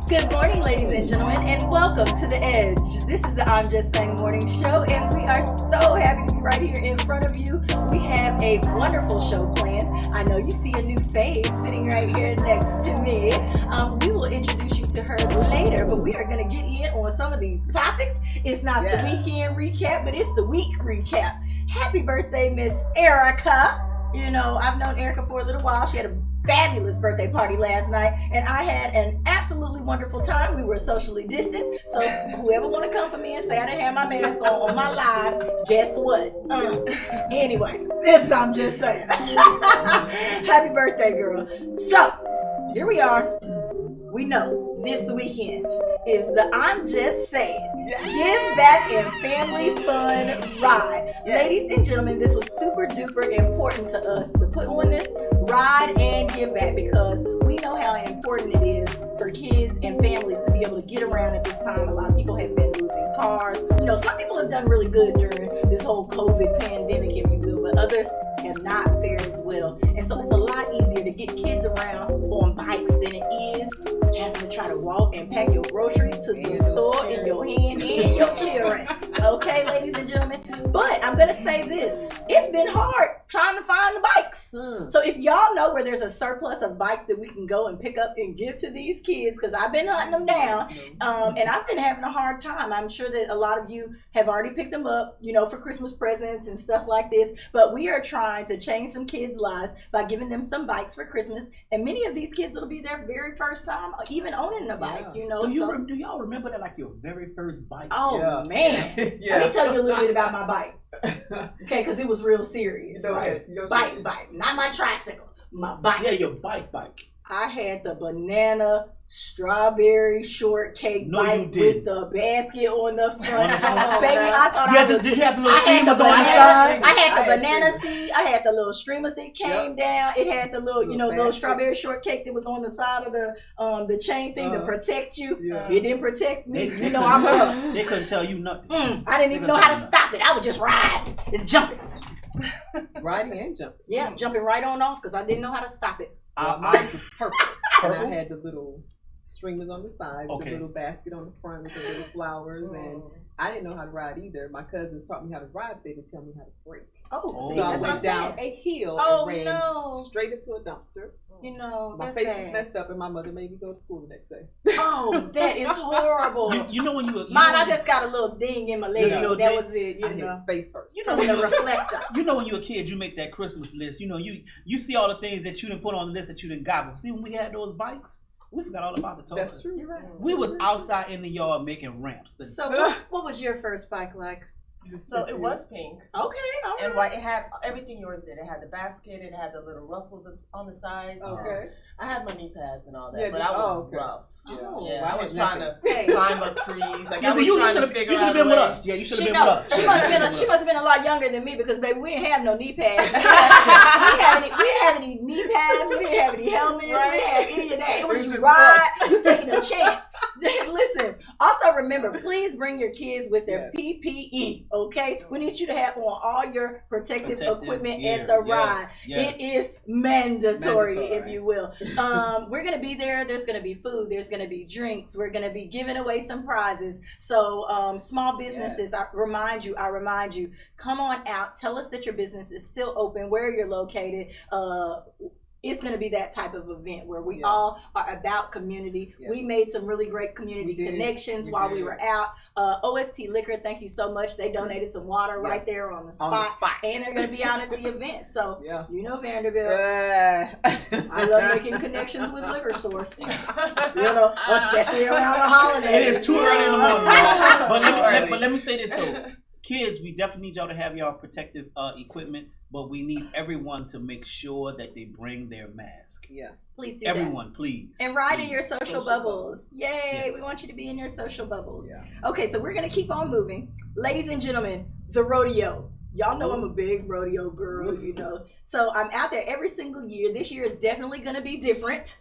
Good morning, ladies and gentlemen, and welcome to The Edge. This is the I'm Just Saying Morning Show, and we are so happy to be right here in front of you. We have a wonderful show planned. I know you see a new face sitting right here next to me. We will introduce you to her later, but we are going to get in on some of these topics. It's not the weekend recap, but it's the week recap. Happy birthday, Miss Erica. You know, I've known Erica for a little while. She had a fabulous birthday party last night, and I had an absolutely wonderful time. We were socially distanced, so whoever want to come for me and say I didn't have my mask on my live, guess what? Anyway, this I'm just saying. Happy birthday, girl. So, here we are. We know this weekend is the I'm Just Saying Give Back and Family Fun Ride. Ladies and gentlemen, this was super duper important to us to put on this ride and give back, because we know how important it is for kids and families to be able to get around at this time. A lot of people have been losing cars. You know, some people have done really good during this whole COVID pandemic, if you will, but others have not fared as well. And so it's a lot easier to get kids around on bikes than it is having to try to walk and pack your groceries to the store in your hand and your children. Okay, ladies and gentlemen? But I'm going to say this. It's been hard trying to find the bikes. So if y'all know where there's a surplus of bikes that we can go and pick up and give to these kids, because I've been hunting them down, and I've been having a hard time. I'm sure that a lot of you have already picked them up, you know, for Christmas presents and stuff like this. But we are trying to change some kids' lives by giving them some bikes for Christmas. And many of these kids, it'll be their very first time even owning a bike, you know. Do y'all remember that, like your very first bike? Oh, man. Let me tell you a little bit about my bike. Okay, because it was real serious. Right? Bike, not my tricycle, my bike. Yeah, your bike. I had the banana strawberry shortcake bike with the basket on the front. Baby, I thought did you have the little streamers on the side? I had the banana seed. I had the little streamers that came down. It had the little, little strawberry shortcake that was on the side of the chain thing to protect you. It didn't protect me. I'm rough. They couldn't tell you nothing. I didn't even know how to stop it. I would just ride and jump it. Riding and jumping. Yeah, jumping right on off because I didn't know how to stop it. Mine was purple. And I had the little streamers on the side, with the little basket on the front with the little flowers, and I didn't know how to ride either. My cousins taught me how to ride, but they didn't tell me how to brake. So I went down a hill and ran straight into a dumpster. My face was messed up, and my mother made me go to school the next day. Oh, that is horrible. You know when you mine, I just got a little ding in my leg. That was it. I hit face first. When the reflector. You know when you're a kid, you make that Christmas list. You see all the things that you didn't put on the list that you didn't got. But see, when we had those bikes, we forgot all about the toys. That's true. You're right. We was outside in the yard making ramps. So what was your first bike like? So it was pink. Okay. And white. It had everything yours did. It had the basket. It had the little ruffles on the sides. Okay. I had my knee pads and all that, but I was rough. I was trying to climb up trees. Like I was trying to figure out. You should have been with us. Yeah, you should have been with us. She must have been a lot younger than me, because baby, we didn't have no knee pads. we didn't have any knee pads. We didn't have any helmets. We didn't have any of that. It was you ride. You taking a chance. Listen. Also remember, please bring your kids with their PPE. Okay, we need you to have on all your protective equipment at the ride. Yes. It is mandatory, if you will. We're gonna be there. There's gonna be food. There's gonna be drinks. We're gonna be giving away some prizes. So small businesses, I remind you, come on out. Tell us that your business is still open, where you're located. It's going to be that type of event where we all are about community. We made some really great community connections while we were out. OST Liquor, thank you so much. They donated some water right there on the spot. And they're going to be out at the event. So, Vanderbilt, I love making connections with liquor stores. Especially around the holidays. It is too early in the morning. But let me say this, though. Kids, we definitely need y'all to have y'all protective equipment. but we need everyone to make sure that they bring their mask. Yeah. Please do everyone, please. And ride in your social bubbles. Yay, yes. We want you to be in your social bubbles. Yeah. Okay, so we're going to keep on moving. Ladies and gentlemen, the rodeo. Y'all know I'm a big rodeo girl, you know. So I'm out there every single year. This year is definitely going to be different.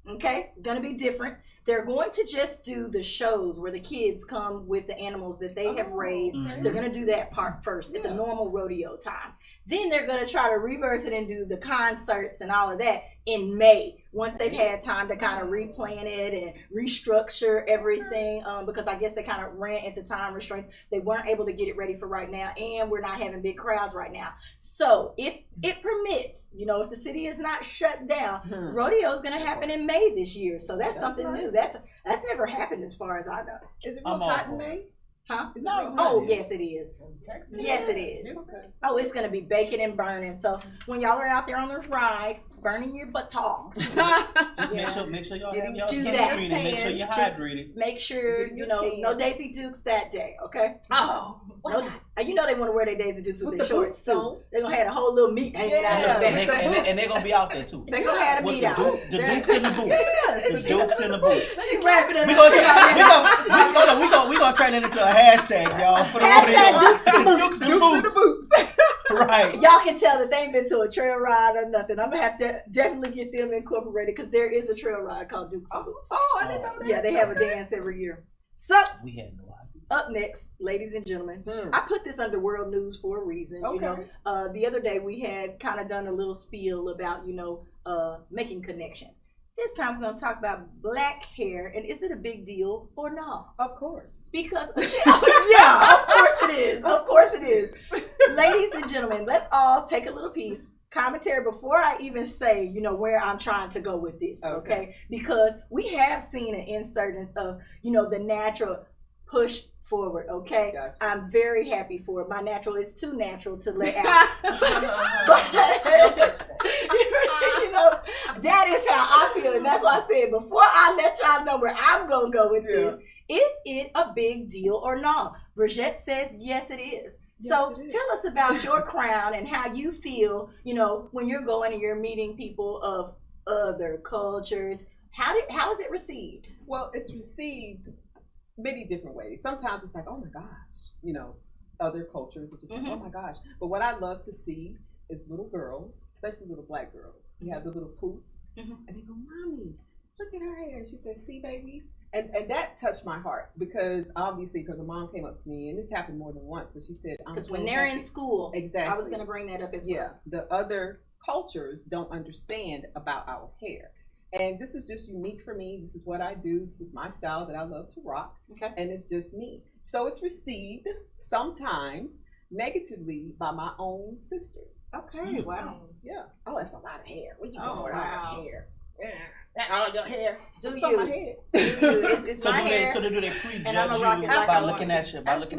Okay? Going to be different. They're going to just do the shows where the kids come with the animals that they have raised. Mm-hmm. They're going to do that part first at the normal rodeo time. Then they're going to try to reverse it and do the concerts and all of that in May, once they've had time to kind of replan it and restructure everything, because I guess they kind of ran into time restraints. They weren't able to get it ready for right now, and we're not having big crowds right now. So if it permits, you know, if the city is not shut down, rodeo is going to happen in May this year. So that's something new. That's never happened as far as I know. Is it real hot in May? Huh? Oh, yes, it is. Yes, it is. Okay. Oh, it's going to be baking and burning. So when y'all are out there on those rides, burning your buttocks, just make sure y'all have y'all sunscreen and make sure you're hydrated. Make sure, you know, no Daisy Dukes that day, okay? Oh. No, you know they want to wear their Daisy Dukes with their shorts, too. They're going to have a whole little meat hanging out of their back. And they're going to be out there, too. They're going to have the meat out. The Dukes in the boots. The Dukes in the boots. She's laughing at me. We're going to turn it into a hashtag, y'all. Hashtag Dukes in the boots. Right. Y'all can tell that they ain't been to a trail ride or nothing. I'm going to have to definitely get them incorporated because there is a trail ride called Dukes in Boots. Oh, I didn't know that. Yeah, they have a dance every year. So, we had no idea. Up next, ladies and gentlemen, I put this under world news for a reason. Okay. You know, the other day we had kind of done a little spiel about, you know, making connections. This time we're going to talk about black hair, and is it a big deal or not? Of course. Because, yeah, of course it is. Of course it is. Ladies and gentlemen, let's all take a little piece. Commentary before I even say, you know, where I'm trying to go with this, okay? Because we have seen an insurgence of, you know, the natural push forward, okay? Gotcha. I'm very happy for it. My natural is too natural to let out. You know, that is how I feel, and that's why I said before I let y'all know where I'm gonna go with this, is it a big deal or not? Bridget says yes, it is. Yes, so tell us about your crown and how you feel, you know, when you're going and you're meeting people of other cultures. How is it received? Well, it's received many different ways. Sometimes it's like, oh my gosh, you know, other cultures are just like, oh my gosh. But what I love to see is little girls, especially little black girls. You have the little poops, and they go, "Mommy, look at her hair." She says, "See, baby." And that touched my heart because the mom came up to me, and this happened more than once, but she said, because when they're in school, exactly, I was going to bring that up as well. Yeah, the other cultures don't understand about our hair. And this is just unique for me. This is what I do. This is my style that I love to rock. Okay. And it's just me. So it's received sometimes negatively by my own sisters. Okay. Wow. Yeah. Oh, that's a lot of hair. What you doing with all that hair? All your hair. Do it's you? On my head. It's so my hair. So do they prejudge you by looking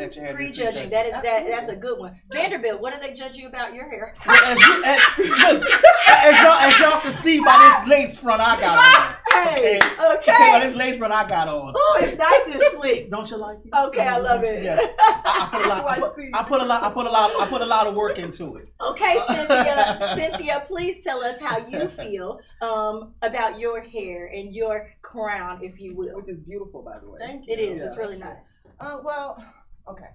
at your hair? Prejudging. That's a good one. Vanderbilt, what do they judge you about your hair? As y'all can see by this lace front I got on. Okay. By this lace front I got on. Oh, it's nice and slick. Don't you like it? Okay, I love it. Yes. I put a lot of work into it. Okay, Cynthia, please tell us how you feel about your hair and your crown, if you will. Which is beautiful, by the way. Thank you. It is. Yeah. It's really nice. Well, okay.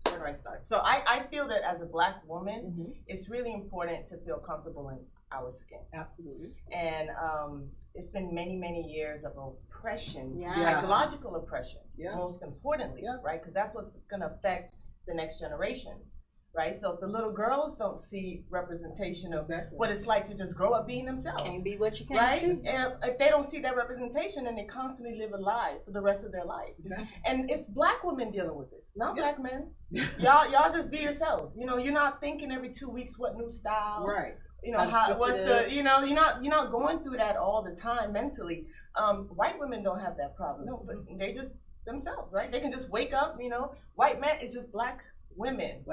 Where do I start? So I feel that as a black woman, it's really important to feel comfortable in our skin. Absolutely. And it's been many, many years of oppression, psychological oppression, most importantly, right? Because that's what's going to affect the next generation. Right, so if the little girls don't see representation of what it's like to just grow up being themselves, can't be what you can right? see. And if they don't see that representation, then they constantly live a lie for the rest of their life. And it's black women dealing with this, not black men. Y'all just be yourselves. You know, you're not thinking every 2 weeks what new style. Right. You know you're not going through that all the time mentally. White women don't have that problem. No, but they just themselves, right? They can just wake up. You know, white men is just black women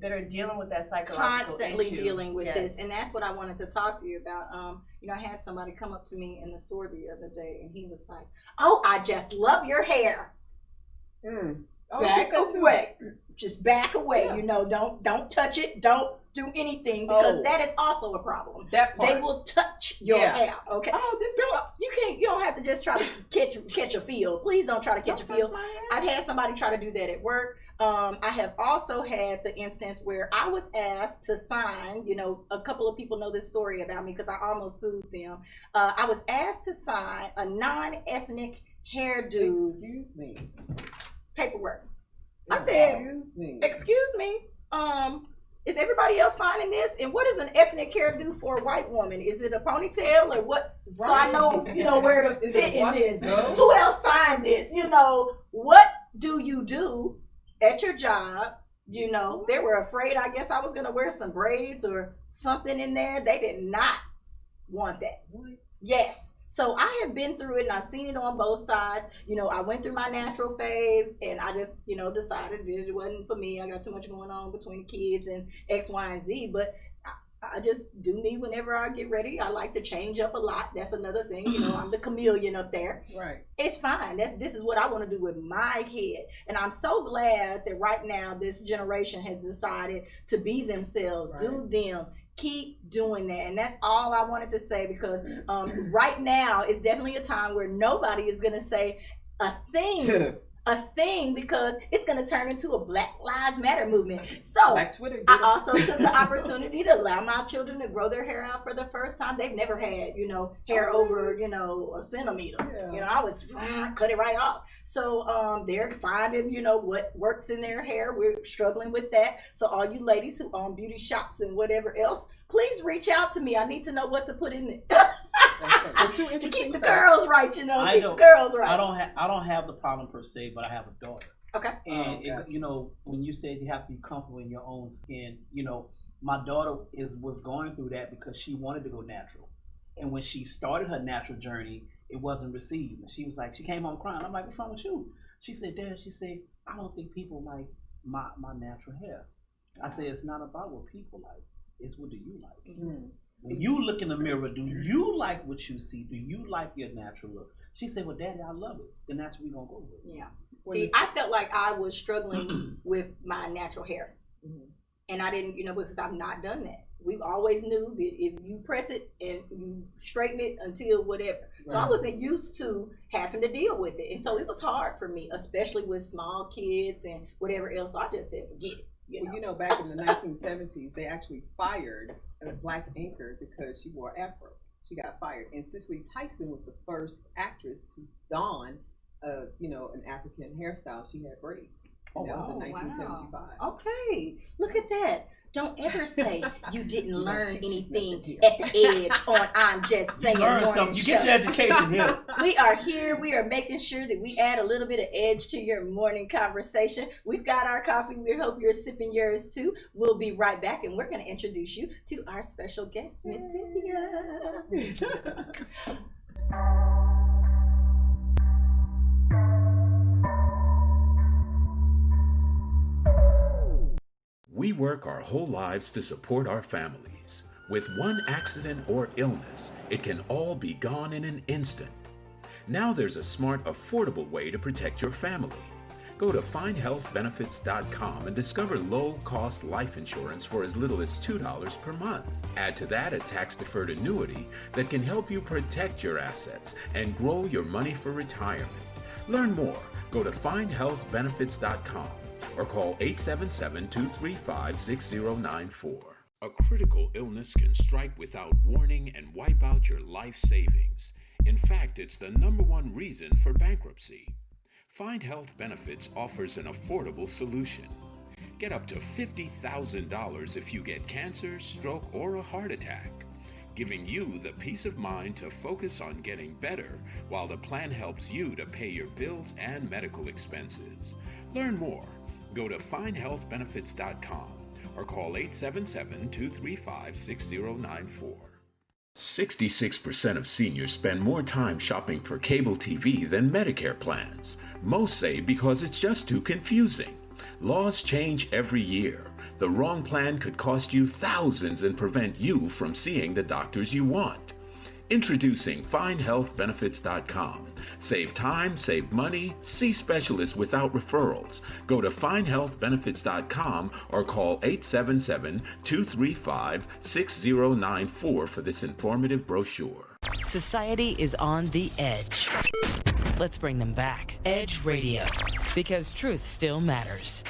that are dealing with that psychological constantly issue. Dealing with this, and that's what I wanted to talk to you about. You know, I had somebody come up to me in the store the other day, and he was like, "Oh, I just love your hair." Back away. just back away. You know, don't touch it. Don't do anything because that is also a problem. That part. They will touch your hair. Okay. Oh, You don't have to just try to catch a feel. Please don't try to catch a feel. I've had somebody try to do that at work. I have also had the instance where I was asked to sign, you know, a couple of people know this story about me because I almost sued them. I was asked to sign a non-ethnic hairdo's paperwork. I said, excuse me, is everybody else signing this? And what is an ethnic hairdo for a white woman? Is it a ponytail or what? Right. So I know, you know, where to fit in this. Who else signed this? You know, what do you do at your job? You know, they were afraid, I guess I was going to wear some braids or something in there. They did not want that. Yes. So I have been through it and I've seen it on both sides. You know, I went through my natural phase and I just, you know, decided it wasn't for me. I got too much going on between the kids and X, Y, and Z. But I just do me whenever I get ready. I like to change up a lot. That's another thing. You know, I'm the chameleon up there. Right. It's fine. This is what I want to do with my head. And I'm so glad that right now this generation has decided to be themselves, do them. Keep doing that. And that's all I wanted to say because right now is definitely a time where nobody is going to say a thing because it's going to turn into a Black Lives Matter movement. So I also took the opportunity to allow my children to grow their hair out for the first time. They've never had, you know, hair over, you know, a centimeter. Yeah. You know, I was cut it right off. So they're finding, you know, what works in their hair. We're struggling with that. So all you ladies who own beauty shops and whatever else, please reach out to me. I need to know what to put in it. To keep the girls right, you know. Keep the girls right. I don't have the problem per se, but I have a daughter. Okay. And you know, when you said you have to be comfortable in your own skin, you know, my daughter was going through that because she wanted to go natural, and when she started her natural journey, it wasn't received. She was like, she came home crying. I'm like, what's wrong with you? She said, Dad, I don't think people like my natural hair. I said, it's not about what people like. It's what do you like? Mm-hmm. When you look in the mirror, do you like what you see? Do you like your natural look? She said, well, Daddy, I love it. Then that's what we're going to go with. Yeah. See, I felt like I was struggling with my natural hair. Mm-hmm. And I didn't, you know, because I've not done that. We always knew that if you press it and you straighten it until whatever. Right. So I wasn't used to having to deal with it. And so it was hard for me, especially with small kids and whatever else. So I just said, forget it. You know, back in the 1970s, they actually fired a black anchor because she wore afro. She got fired. And Cicely Tyson was the first actress to don, you know, an African hairstyle. She had braids. And that was in 1975. Wow. Okay, look at that. Don't ever say you didn't learn anything at the edge on I'm Just Saying Morning You get your education here. We are here. We are making sure that we add a little bit of edge to your morning conversation. We've got our coffee. We hope you're sipping yours too. We'll be right back and we're going to introduce you to our special guest, Miss Cynthia. We work our whole lives to support our families. With one accident or illness, it can all be gone in an instant. Now there's a smart, affordable way to protect your family. Go to findhealthbenefits.com and discover low-cost life insurance for as little as $2 per month. Add to that a tax-deferred annuity that can help you protect your assets and grow your money for retirement. Learn more. Go to findhealthbenefits.com. or call 877-235-6094. A critical illness can strike without warning and wipe out your life savings. In fact, it's the #1 reason for bankruptcy. Find Health Benefits offers an affordable solution. Get up to $50,000 if you get cancer, stroke, or a heart attack, giving you the peace of mind to focus on getting better while the plan helps you to pay your bills and medical expenses. Learn more. Go to findhealthbenefits.com or call 877-235-6094. 66% of seniors spend more time shopping for cable TV than Medicare plans. Most say because it's just too confusing. Laws change every year. The wrong plan could cost you thousands and prevent you from seeing the doctors you want. Introducing FindHealthBenefits.com. Save time, save money, see specialists without referrals. Go to FindHealthBenefits.com or call 877-235-6094 for this informative brochure. Society is on the edge. Let's bring them back. Edge Radio, because truth still matters.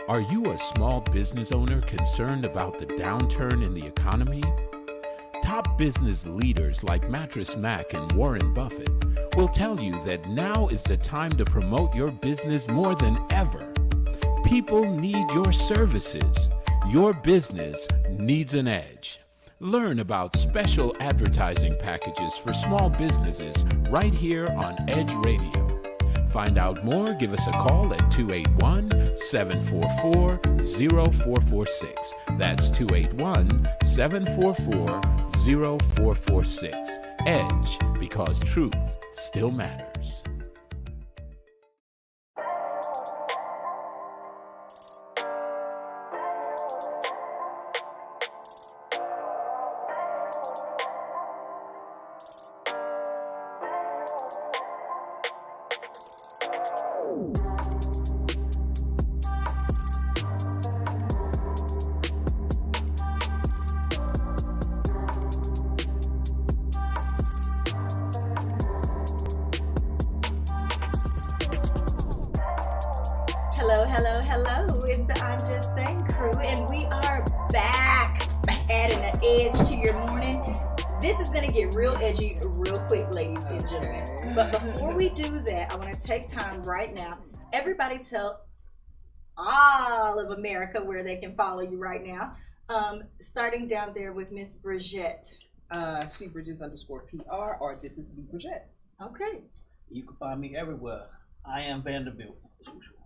Are you a small business owner concerned about the downturn in the economy? Top business leaders like Mattress Mac and Warren Buffett will tell you that now is the time to promote your business more than ever. People need your services. Your business needs an edge. Learn about special advertising packages for small businesses right here on Edge Radio. Find out more, give us a call at 281-744-0446. That's 281-744-0446. Edge, because truth still matters. Hello. It's the I'm Just Saying crew, and we are back adding an edge to your morning. This is going to get real edgy real quick, ladies and gentlemen. But before we do that, I want to take time right now. Everybody tell all of America where they can follow you right now. Starting down there with Miss Bridgette. She Bridges_PR, or this is the Bridgette. Okay. You can find me everywhere. I am Vanderbilt, as usual.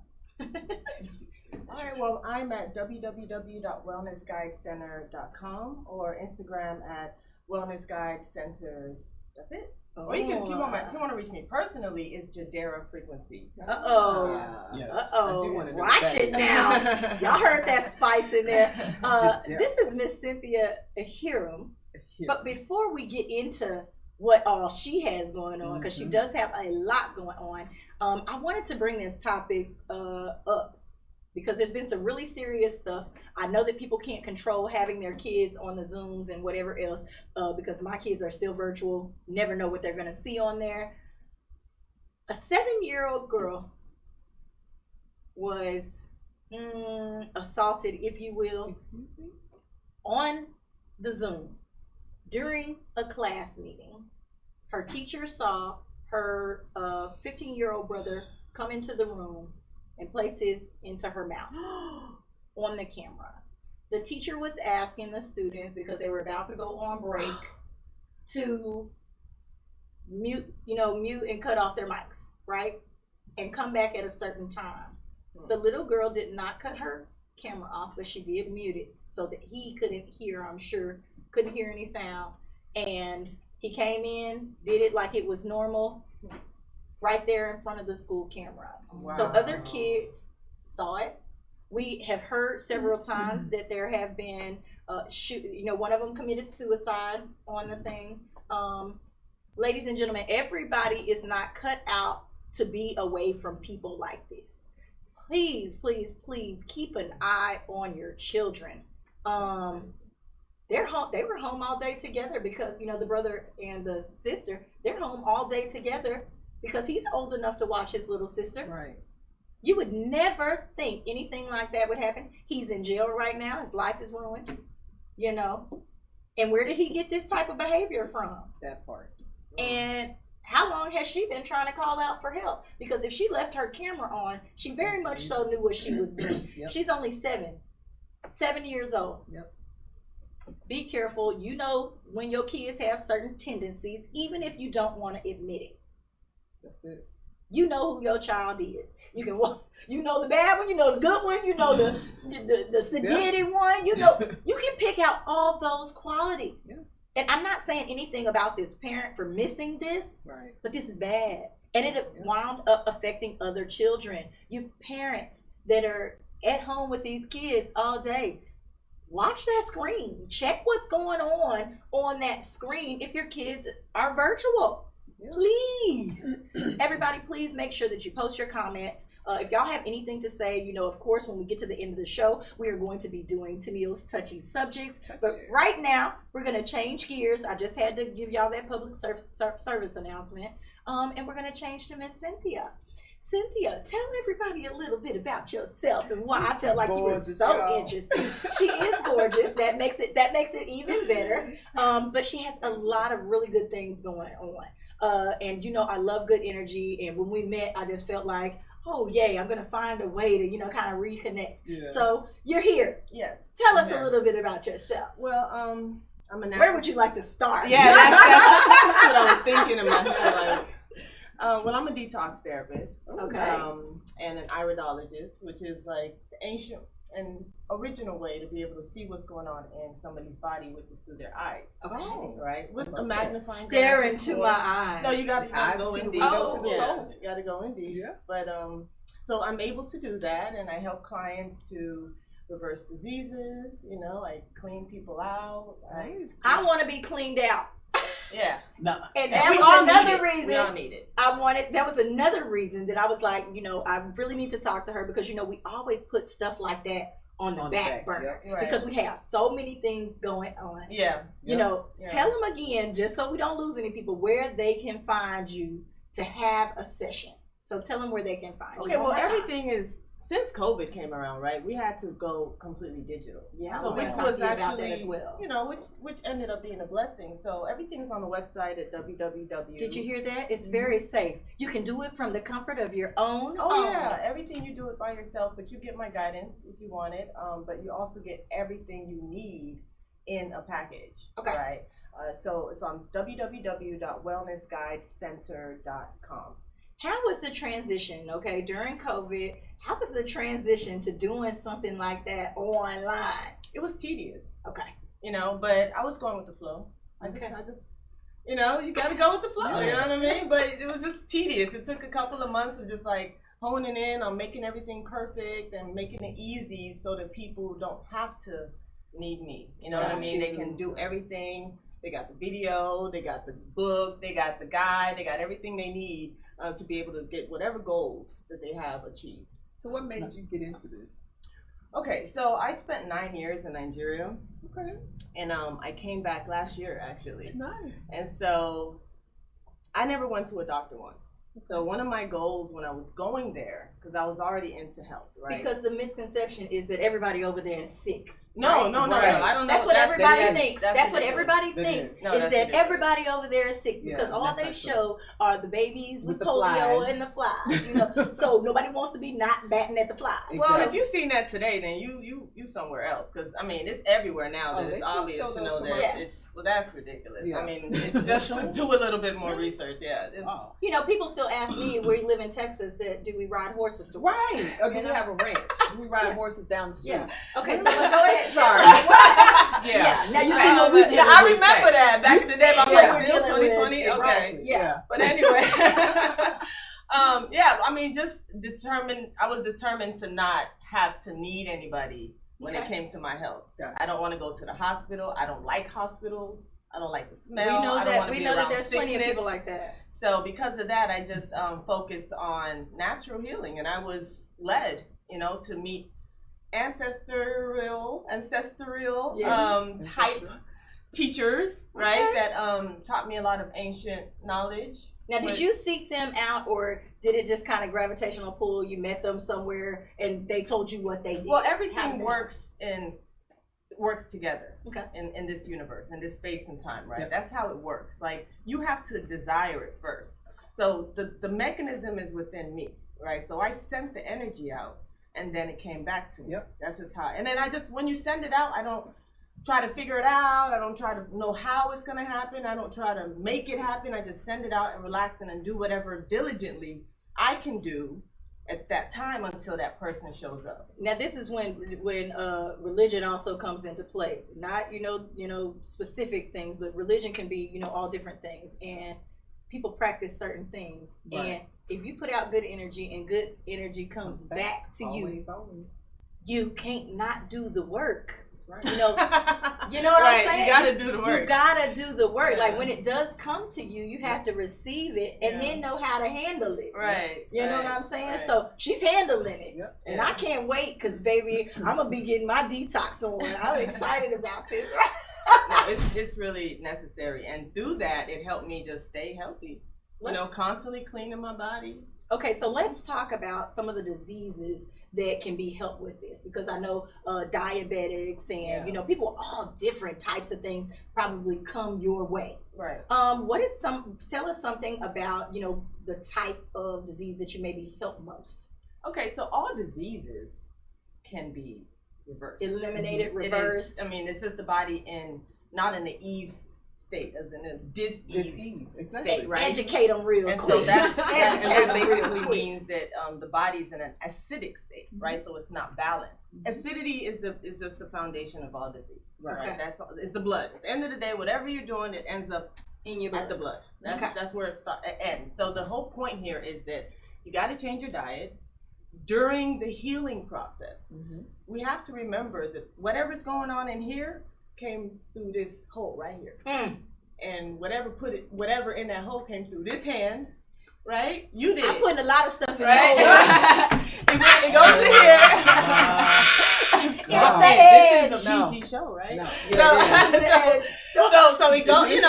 All right, well, I'm at www.wellnessguidecenter.com or Instagram at wellnessguidecenters. That's it. Oh. Or if you want to reach me personally, it's Jadera Frequency. Uh-oh. Yes. Uh-oh. Watch it now. Y'all heard that spice in there. This is Miss Cynthia Ahiram. But before we get into what all she has going on, because she does have a lot going on, I wanted to bring this topic up because there's been some really serious stuff. I know that people can't control having their kids on the Zooms and whatever else because my kids are still virtual, never know what they're going to see on there. A 7-year-old girl was assaulted, if you will, on the Zoom during a class meeting. Her teacher saw her 15-year-old brother come into the room and place his into her mouth on the camera. The teacher was asking the students, because they were about to go on break, to mute and cut off their mics, right? And come back at a certain time. The little girl did not cut her camera off, but she did mute it so that he couldn't hear, I'm sure, couldn't hear any sound. And he came in, did it like it was normal, right there in front of the school camera. Wow. So other kids saw it. We have heard several times that there have been one of them committed suicide on the thing. Ladies and gentlemen, everybody is not cut out to be away from people like this. Please, please, please keep an eye on your children. They're home. They were home all day together because the brother and the sister, they're home all day together because he's old enough to watch his little sister. Right. You would never think anything like that would happen. He's in jail right now. His life is ruined. And where did he get this type of behavior from? That part. And how long has she been trying to call out for help? Because if she left her camera on, she very much so knew what she was doing. Yep. She's only 7 years old. Yep. Be careful. You know when your kids have certain tendencies, even if you don't want to admit it. That's it. You know who your child is. You can walk. You know the bad one. You know the good one. You know the sedated one. You know you can pick out all those qualities. Yeah. And I'm not saying anything about this parent for missing this, right? But this is bad, and it wound up affecting other children. You parents that are at home with these kids all day, watch that screen. Check what's going on that screen if your kids are virtual. Please, everybody, please make sure that you post your comments. If y'all have anything to say, of course, when we get to the end of the show, we are going to be doing Tennille's touchy subjects. But right now, we're going to change gears. I just had to give y'all that public service announcement. And we're going to change to Miss Cynthia. Cynthia, tell everybody a little bit about yourself and why I felt like you were so interesting. She is gorgeous. That makes it even better. But she has a lot of really good things going on. And I love good energy. And when we met, I just felt like, oh yay, I'm gonna find a way to kind of reconnect. Yeah. So you're here. Yes. Tell us a little bit about yourself. Well, I'm a Where would you like to start? Yeah, that's what I was thinking in my head. Well, I'm a detox therapist. Okay. And an iridologist, which is like the ancient and original way to be able to see what's going on in somebody's body, which is through their eyes. Okay. Right? With a magnifying Stare glass, into my eyes. No, you gotta go in deep. To the soul. You gotta go in deep. Yeah. But so I'm able to do that, and I help clients to reverse diseases, like clean people out. Right? I want to be cleaned out. Yeah. No. And that was another reason. We all need it. That was another reason that I was like, I really need to talk to her because, we always put stuff like that on the back burner because we have so many things going on. Yeah. Tell them again, just so we don't lose any people, where they can find you to have a session. So tell them where they can find you. Okay, well, everything is, since COVID came around, right, we had to go completely digital. Yeah, so which was actually, as well. Which ended up being a blessing. So everything's on the website at www. Did you hear that? It's very safe. You can do it from the comfort of your own home. Oh yeah, everything you do it by yourself, but you get my guidance if you want it. But you also get everything you need in a package. Okay. Right. So it's on www.wellnessguidecenter.com. How was the transition, during COVID? How was the transition to doing something like that online? It was tedious. Okay. But I was going with the flow. I just you got to go with the flow, you know what I mean? But it was just tedious. It took a couple of months of just like honing in on making everything perfect and making it easy so that people don't have to need me. You know what I mean? They can do everything. They got the video, they got the book, they got the guide, they got everything they need to be able to get whatever goals that they have achieved. So what made you get into this? Okay, so I spent 9 years in Nigeria. Okay. And I came back last year, actually. Nice. And so I never went to a doctor once. So one of my goals when I was going there, because I was already into health, right? Because the misconception is that everybody over there is sick. No, right? No. I don't know. That's what everybody thinks. That's what everybody thinks. Is that ridiculous. Everybody over there is sick because all they show are the babies with polio and the flies. So nobody wants to be not batting at the flies. Well, if you've seen that today, then you somewhere else because it's everywhere now that it's obvious to know that it's that's ridiculous. Yeah. It's just do a little bit more research. Yeah. People still ask me where you live in Texas that do we ride horses to work? Right. Or do we have a ranch? Do we ride horses down the street? Yeah. Okay, so go ahead. Sorry. Yeah. Now you see what we did. I remember that back in the day. I'm like, still 2020. Okay. Right. Yeah. But anyway, I was determined to not have to need anybody when it came to my health. Gotcha. I don't want to go to the hospital. I don't like hospitals. I don't like the smell. We know that there's sickness. plenty of people like that. So because of that, I just focused on natural healing, and I was led, to meet ancestral type teachers, right? That taught me a lot of ancient knowledge. Now, did you seek them out, or did it just kind of gravitational pull? You met them somewhere, and they told you what they did. Well, everything works in works together Okay. in this universe, in this space and time, right? That's how it works. Like, you have to desire it first. So the mechanism is within me, right? So I sent the energy out, and then it came back to me. That's just how. And then when you send it out, I don't try to figure it out. I don't try to know how it's gonna happen. I don't try to make it happen. I just send it out and relax and do whatever diligently I can do at that time until that person shows up. Now this is when religion also comes into play. Not specific things, but religion can be all different things, and people practice certain things. Right. And if you put out good energy and good energy comes back to you, you can't not do the work. That's right. You know what I'm saying? You gotta do the work. You gotta do the work. Like, when it does come to you, you have to receive it and then know how to handle it. Right. You know what I'm saying? Right. So she's handling it. And I can't wait, because baby, I'm gonna be getting my detox on. I'm excited about this. No, it's really necessary, and through that, it helped me just stay healthy. Constantly cleaning my body. Okay, so let's talk about some of the diseases that can be helped with this, because I know diabetics and people, all different types of things probably come your way. Right. Tell us something about the type of disease that you maybe help most. Okay, so all diseases can be reversed. Eliminated, reversed. It's just the body not in the ease state, as in a dis-ease state, right? Educate them real quick. And so that basically means that the body's in an acidic state, right? So it's not balanced. Acidity is just the foundation of all disease, right? Okay. It's the blood. At the end of the day, whatever you're doing, it ends up in your blood. At the blood. That's where it ends. So the whole point here is that you got to change your diet. During the healing process, we have to remember that whatever's going on in here came through this hole right here. And whatever in that hole came through this hand, right? You did. I'm putting a lot of stuff in right? It goes in here. This is a PG show, right? No. So it goes, it's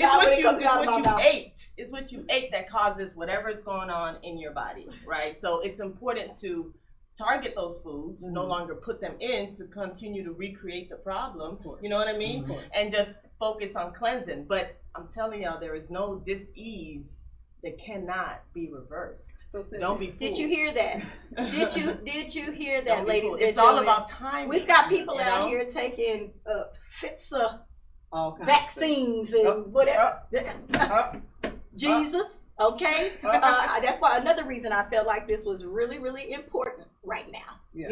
what you ate. It's what you ate that causes whatever is going on in your body, right? So it's important to target those foods, no longer put them in to continue to recreate the problem. You know what I mean? And just focus on cleansing. But I'm telling y'all, there is no dis-ease that cannot be reversed. So don't be fooled. Did you hear that? Did you hear that, ladies? It's all about timing. We've got people out here taking vaccines and whatever. Jesus. Okay, that's why another reason I felt like this was really, really important right now. Yeah.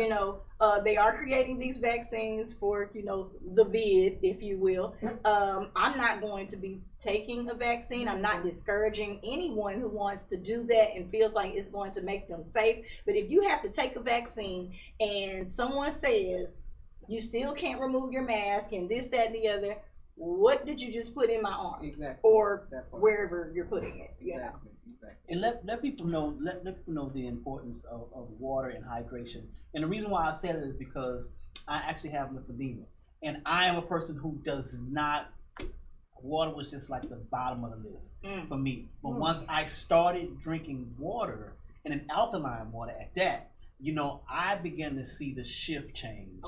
They are creating these vaccines for the vid, if you will. I'm not going to be taking a vaccine. I'm not discouraging anyone who wants to do that and feels like it's going to make them safe. But if you have to take a vaccine and someone says you still can't remove your mask and this, that, and the other, what did you just put in my arm? Exactly. Or wherever you're putting it. Exactly. And let people know the importance of water and hydration. And the reason why I say that is because I actually have lymphedema, and I am a person who does not. Water was just like the bottom of the list for me. But once I started drinking water, and an alkaline water at that, I began to see the shift change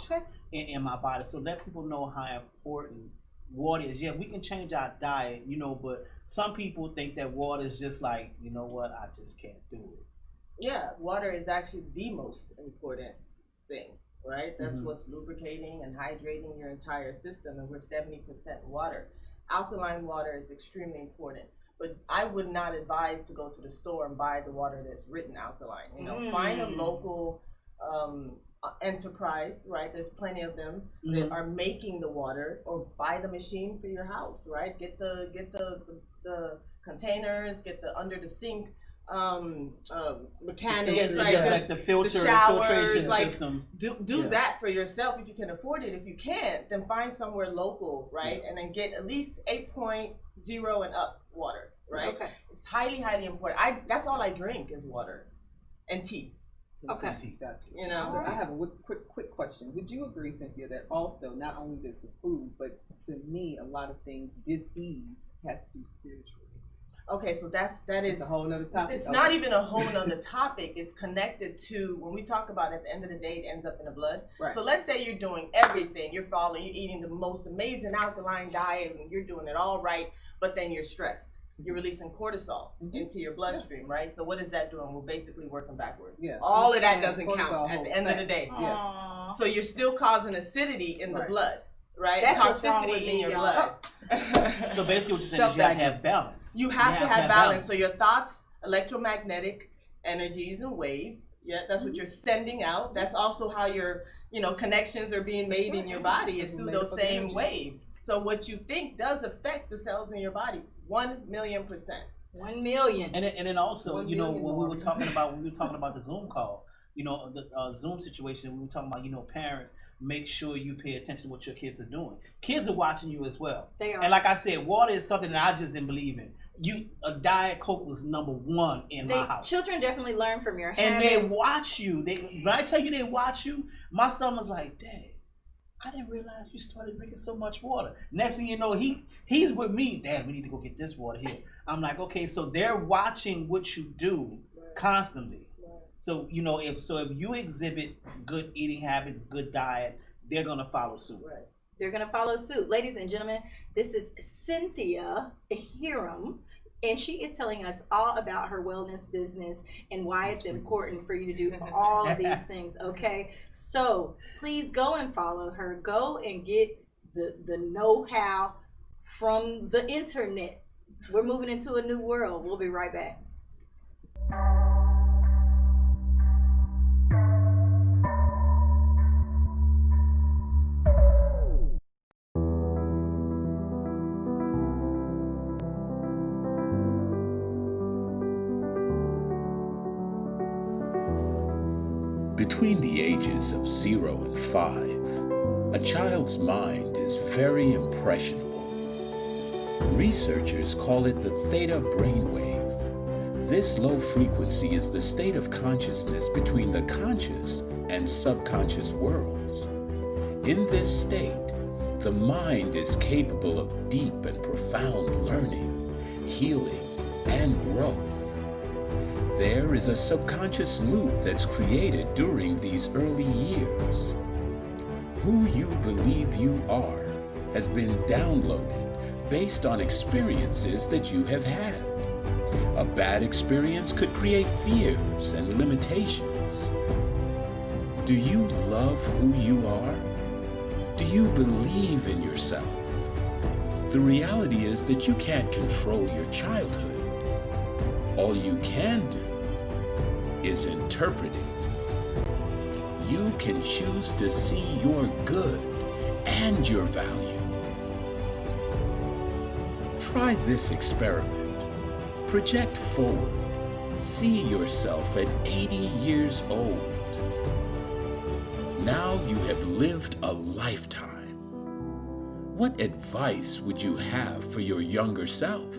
in my body. So let people know how important water is. Yeah, we can change our diet, but some people think that water is just like, I just can't do it. Yeah, water is actually the most important thing, right? That's what's lubricating and hydrating your entire system, and we're 70% water. Alkaline water is extremely important, but I would not advise to go to the store and buy the water that's written alkaline. Find a local enterprise, right? There's plenty of them that are making the water, or buy the machine for your house, right? Get the containers, get the under the sink mechanics, like the filter, the showers, filtration system. Do that for yourself if you can afford it. If you can't, then find somewhere local, right? And then get at least 8.0 and up water, right? Okay. It's highly, highly important. That's all I drink is water and tea. Okay. So I have a quick question. Would you agree, Cynthia, that also not only does the food, but to me, a lot of things, dis-ease has to do spiritually? Okay, so that is a whole nother topic. It's not even a whole nother topic. It's connected to when we talk about at the end of the day, it ends up in the blood. Right. So let's say you're doing everything, you're eating the most amazing alkaline diet, and you're doing it all right, but then you're stressed. You're releasing cortisol into your bloodstream, right? So what is that doing? We're basically working backwards. Yeah. All of that doesn't count at the end of the day. Yeah. So you're still causing acidity in the blood. Right? That's what's wrong toxicity with in me, your y'all. blood. So basically what you're saying is you have to have balance. You have to have balance. So your thoughts, electromagnetic energies and waves, that's what you're sending out. That's also how your, connections are being made in your body is through those same waves. So what you think does affect the cells in your body, 1,000,000%. 1 million. And then also, when we were talking about the Zoom call, the Zoom situation, we were talking about, parents, make sure you pay attention to what your kids are doing. Kids are watching you as well. They are. And like I said, water is something that I just didn't believe in. A Diet Coke was number one in my house. Children definitely learn from your and habits. they watch you. When I tell you they watch you, my son was like, Dad, I didn't realize you started drinking so much water. Next thing you know, he's with me. Dad, we need to go get this water here. I'm like, okay, so they're watching what you do constantly. So, if you exhibit good eating habits, good diet, they're going to follow suit. Right. They're going to follow suit. Ladies and gentlemen, this is Cynthia Hiram, and she is telling us all about her wellness business and why it's important for you to do all of these things, okay? So please go and follow her. Go and get the know-how from the internet. We're moving into a new world. We'll be right back. Between the ages of 0 and 5, a child's mind is very impressionable. Researchers call it the theta brainwave. This low frequency is the state of consciousness between the conscious and subconscious worlds. In this state, the mind is capable of deep and profound learning, healing, and growth. There is a subconscious loop that's created during these early years. Who you believe you are has been downloaded based on experiences that you have had. A bad experience could create fears and limitations. Do you love who you are? Do you believe in yourself? The reality is that you can't control your childhood. All you can do is interpret it. You can choose to see your good and your value. Try this experiment. Project forward. See yourself at 80 years old. Now you have lived a lifetime. What advice would you have for your younger self?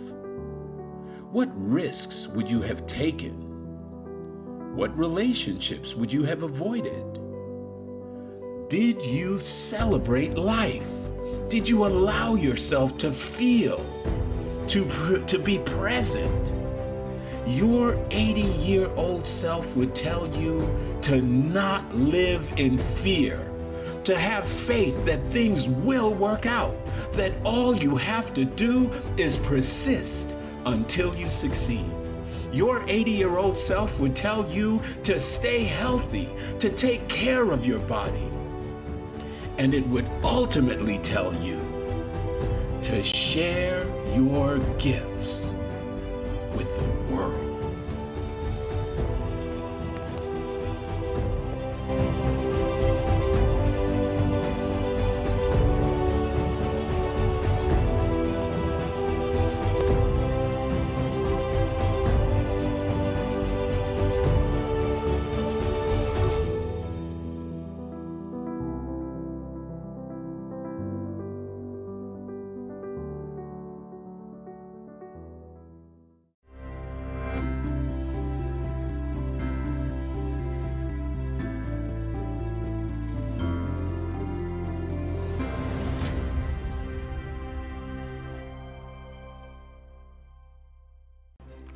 What risks would you have taken? What relationships would you have avoided? Did you celebrate life? Did you allow yourself to feel, to be present? Your 80-year-old self would tell you to not live in fear, to have faith that things will work out, that all you have to do is persist until you succeed. Your 80-year-old self would tell you to stay healthy, to take care of your body. And it would ultimately tell you to share your gifts with the world.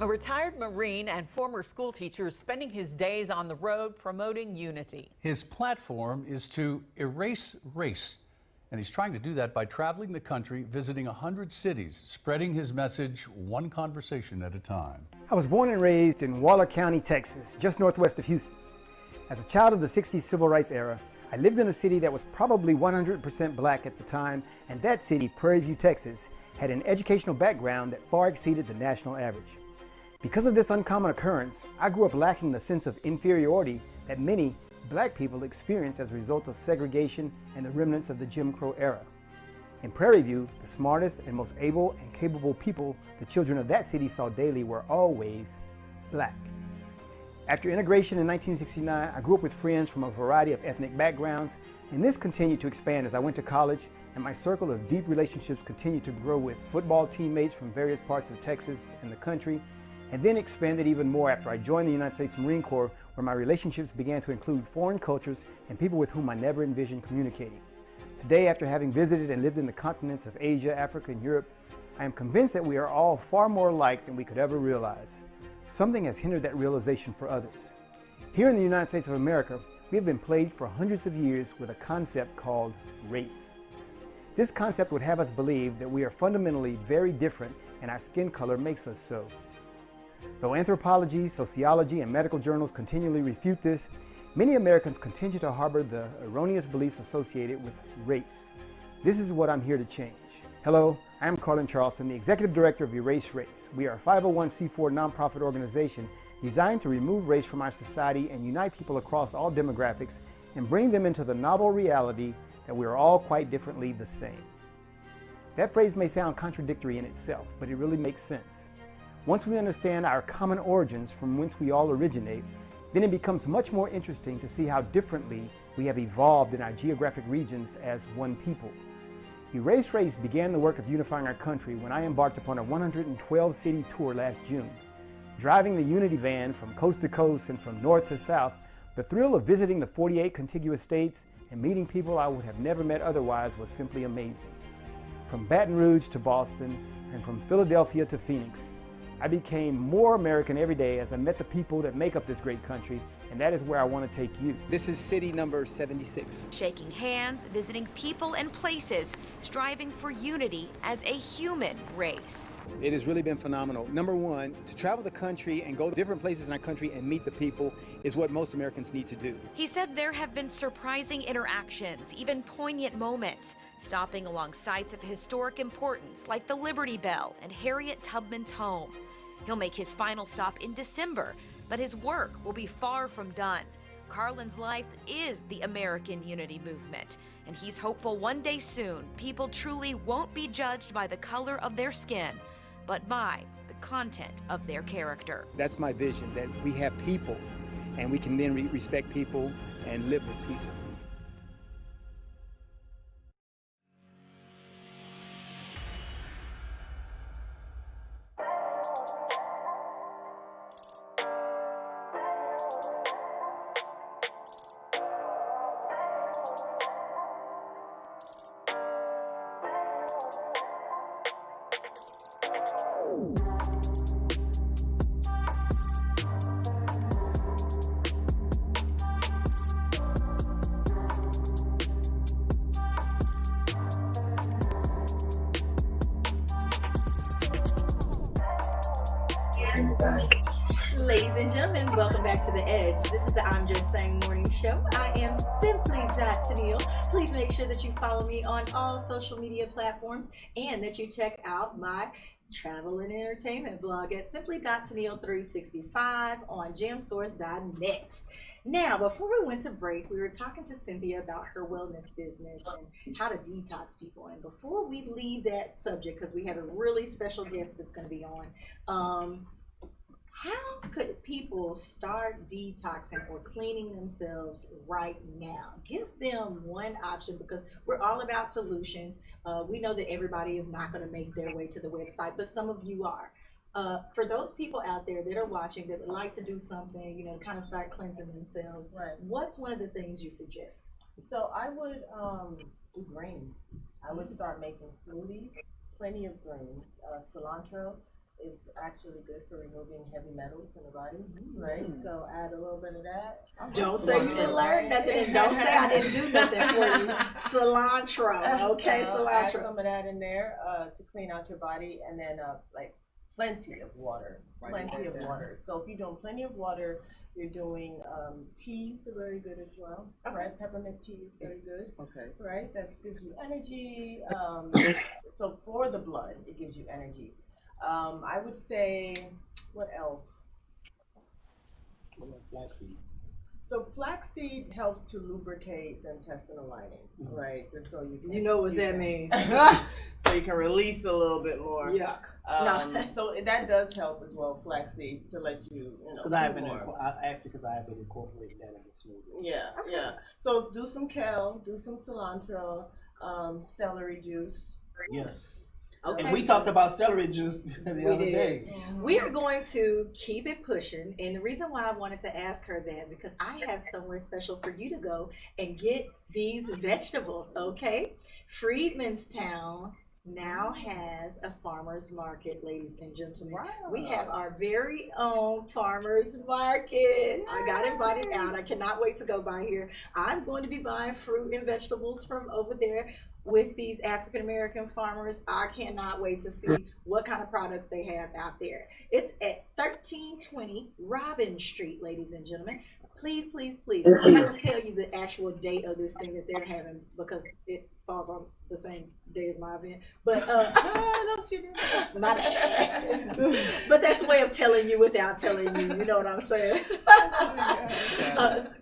A retired Marine and former school teacher is spending his days on the road promoting unity. His platform is to erase race, and he's trying to do that by traveling the country, visiting 100 cities, spreading his message one conversation at a time. I was born and raised in Waller County, Texas, just northwest of Houston. As a child of the 60s civil rights era, I lived in a city that was probably 100% black at the time, and that city, Prairie View, Texas, had an educational background that far exceeded the national average. Because of this uncommon occurrence, I grew up lacking the sense of inferiority that many black people experience as a result of segregation and the remnants of the Jim Crow era. In Prairie View, the smartest and most able and capable people the children of that city saw daily were always black. After integration in 1969, I grew up with friends from a variety of ethnic backgrounds, and this continued to expand as I went to college, and my circle of deep relationships continued to grow with football teammates from various parts of Texas and the country, and then expanded even more after I joined the United States Marine Corps, where my relationships began to include foreign cultures and people with whom I never envisioned communicating. Today, after having visited and lived in the continents of Asia, Africa, and Europe, I am convinced that we are all far more alike than we could ever realize. Something has hindered that realization for others. Here in the United States of America, we have been plagued for hundreds of years with a concept called race. This concept would have us believe that we are fundamentally very different and our skin color makes us so. Though anthropology, sociology, and medical journals continually refute this, many Americans continue to harbor the erroneous beliefs associated with race. This is what I'm here to change. Hello, I am Carlin Charleston, the Executive Director of Erase Race. We are a 501c4 nonprofit organization designed to remove race from our society and unite people across all demographics and bring them into the novel reality that we are all quite differently the same. That phrase may sound contradictory in itself, but it really makes sense. Once we understand our common origins from whence we all originate, then it becomes much more interesting to see how differently we have evolved in our geographic regions as one people. Erase Race began the work of unifying our country when I embarked upon a 112-city tour last June. Driving the Unity van from coast to coast and from north to south, the thrill of visiting the 48 contiguous states and meeting people I would have never met otherwise was simply amazing. From Baton Rouge to Boston and from Philadelphia to Phoenix, I became more American every day as I met the people that make up this great country, and that is where I want to take you. This is city number 76. Shaking hands, visiting people and places, striving for unity as a human race. It has really been phenomenal. Number one, to travel the country and go to different places in our country and meet the people is what most Americans need to do. He said there have been surprising interactions, even poignant moments, stopping along sites of historic importance like the Liberty Bell and Harriet Tubman's home. He'll make his final stop in December, but his work will be far from done. Carlin's life is the American Unity Movement, and he's hopeful one day soon people truly won't be judged by the color of their skin, but by the content of their character. That's my vision, that we have people, and we can then respect people and live with people. Ladies and gentlemen, welcome back to The Edge. This is the I'm Just Saying Morning Show. I am simply Tennille. Please make sure that you follow me on all social media platforms and that you check out my travel and entertainment blog at simply.Tennille365 on jamsource.net. Now, before we went to break, we were talking to Cynthia about her wellness business and how to detox people. And before we leave that subject, because we have a really special guest that's going to be on, how could people start detoxing or cleaning themselves right now? Give them one option, because we're all about solutions. We know that everybody is not going to make their way to the website, but some of you are. For those people out there that are watching that would like to do something, you know, kind of start cleansing themselves, right, what's one of the things you suggest? So I would do greens. I would start making smoothies, plenty of greens. Cilantro is actually good for removing heavy metals in the body, right? So add a little bit of that. Don't say you didn't learn nothing, and don't say I didn't do nothing for you. Cilantro, okay, So add cilantro. some of that in there to clean out your body, and then like plenty of water. Plenty of water. So if you're doing plenty of water, you're doing teas are very good as well. Right? Peppermint tea is very good. Okay. Right? That gives you energy. So for the blood, it gives you energy. I would say, what else? Flaxseed. So flaxseed helps to lubricate the intestinal lining, right? Just so you can, You know what that means. so you can release a little bit more. Yuck. So that does help as well, flaxseed, to let you, Because I asked because I have been incorporating that in the smoothie. Yeah, yeah. So do some kale, do some cilantro, celery juice. Yes. Okay. And we talked about celery juice the other day. We are going to keep it pushing, and the reason why I wanted to ask her that because I have somewhere special for you to go and get these vegetables. Okay, Freedmanstown now has a farmers market, ladies and gentlemen. Wow. We have our very own farmers market. I got invited out. I cannot wait to go by here. I'm going to be buying fruit and vegetables from over there with these African American farmers. I cannot wait to see what kind of products they have out there. It's at 1320 Robin Street, ladies and gentlemen. Please, please, please. I'm not going to tell you the actual date of this thing that they're having because it falls on the same day as my event. But my bad. But that's a way of telling you without telling you. You know what I'm saying?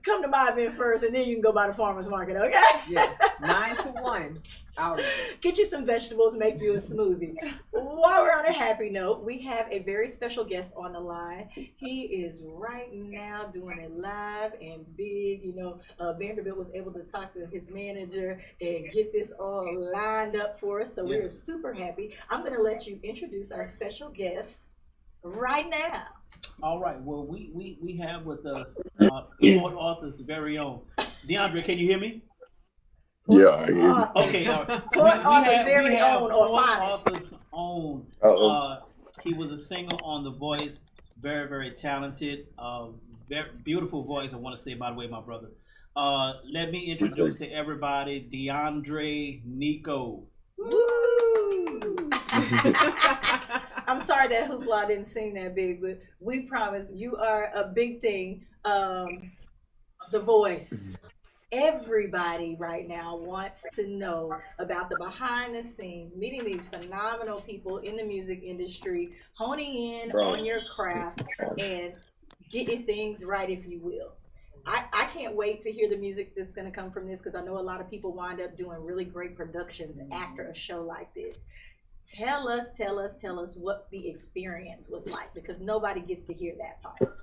Come to my event first, and then you can go by the farmers market. Okay? Yeah, 9 to 1. Out. Get you some vegetables, make you a smoothie. While we're on a happy note, we have a very special guest on the line. He is right now doing it live and big. You know, Vanderbilt was able to talk to his manager and get this all lined up for us. So we're super happy. I'm going to let you introduce our special guest right now. All right. Well, we have with us Port Arthur's very own DeAndre. Can you hear me? Yeah, I hear you. Okay. Port Arthur's very own or Port finest. Arthur's own. He was a singer on The Voice. Very, very talented. Very beautiful voice. I want to say, by the way, my brother. Let me introduce to everybody DeAndre Nico. Woo! I'm sorry that Hoopla didn't sing that big, but we promise you are a big thing. The Voice. Everybody right now wants to know about the behind the scenes, meeting these phenomenal people in the music industry, honing in on your craft and getting things right, if you will. I can't wait to hear the music that's going to come from this because I know a lot of people wind up doing really great productions after a show like this. Tell us what the experience was like because nobody gets to hear that part.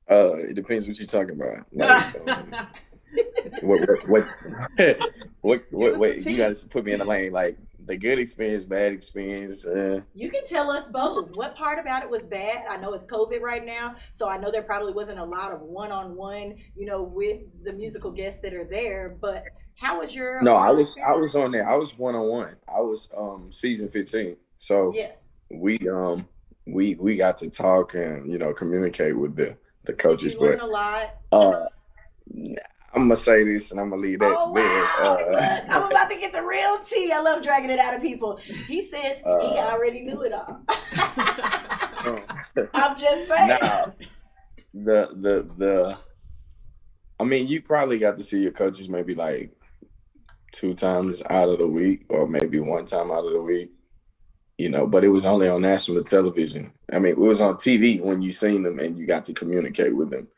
It depends what you're talking about. Like, what you guys put me in the lane, like the good experience, bad experience. You can tell us both. What part about it was bad? I know it's COVID right now, so I know there probably wasn't a lot of one-on-one, with the musical guests that are there, but how was your I was on there. I was one-on-one. I was season 15. So yes. We got to talk and communicate with the coaches. Did you learn a lot? I'm gonna say this and I'm gonna leave that there. I'm about to get the real tea. I love dragging it out of people. He says he already knew it all. I'm just saying. I mean, you probably got to see your coaches maybe like 2 times out of the week or maybe 1 time out of the week, but it was only on national television. I mean, it was on TV when you seen them and you got to communicate with them.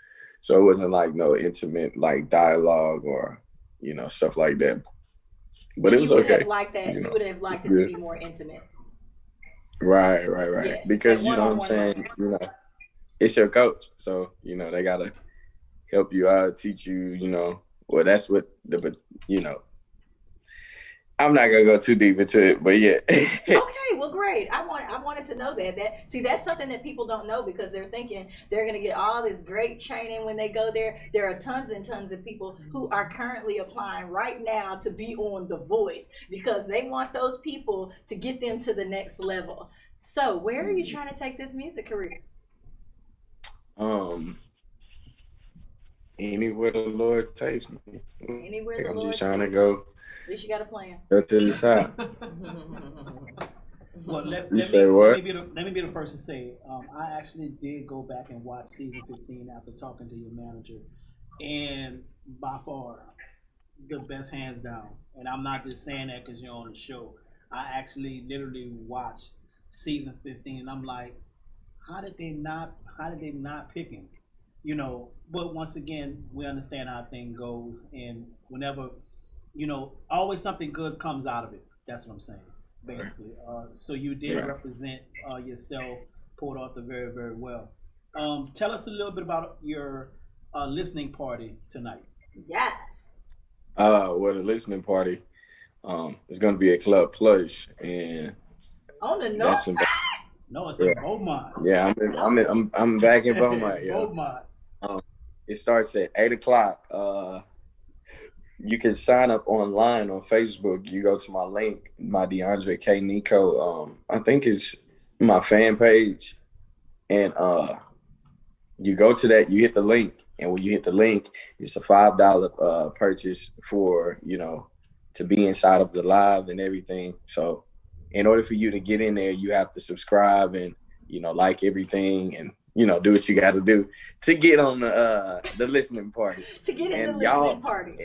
So it wasn't like no intimate like dialogue or, stuff like that. But it was okay. You would have liked it to be more intimate. Right. Yes. Because you know what I'm saying, it's your coach. So, they gotta help you out, teach you, well, that's what I'm not gonna go too deep into it, but yeah. Okay, well, great. I wanted to know that. That's something that people don't know because they're thinking they're gonna get all this great training when they go there. There are tons and tons of people who are currently applying right now to be on The Voice because they want those people to get them to the next level. So, where are you trying to take this music career? Anywhere the Lord takes me. Anywhere the I'm Lord just trying to takes go. you. At least you got a plan. Go to the top. Well, let You me say what? let me be the first to say, I actually did go back and watch season 15 after talking to your manager, and by far the best, hands down. And I'm not just saying that because you're on the show. I actually literally watched season 15, and I'm like, how did they not pick him? You know, but once again, we understand how thing goes, and whenever, you know, always something good comes out of it. That's what I'm saying, basically. So you did represent yourself, Port Arthur, very, very well. Tell us a little bit about your listening party tonight. Yes. Well, the listening party, it's gonna be a Club Plush, and on the north side. No, it's in Beaumont. Yeah, I'm back in Beaumont. Yeah. Beaumont. It starts at 8:00. You can sign up online on Facebook. You go to my link, my DeAndre K. Nico. I think it's my fan page, and you go to that. You hit the link, and when you hit the link, it's a $5 purchase for to be inside of the live and everything. So, in order for you to get in there, you have to subscribe and like everything and do what you got to do to get on the listening party. To get in the listening party.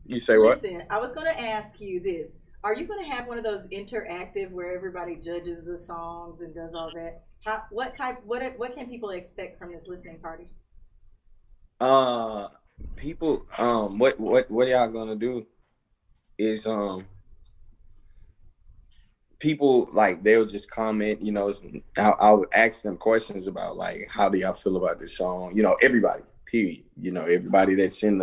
You say what? Listen, I was going to ask you this. Are you going to have one of those interactive where everybody judges the songs and does all that? What can people expect from this listening party? People, what y'all gonna do is people they'll just comment. I would ask them questions about how do y'all feel about this song? Everybody. Period. Everybody that's in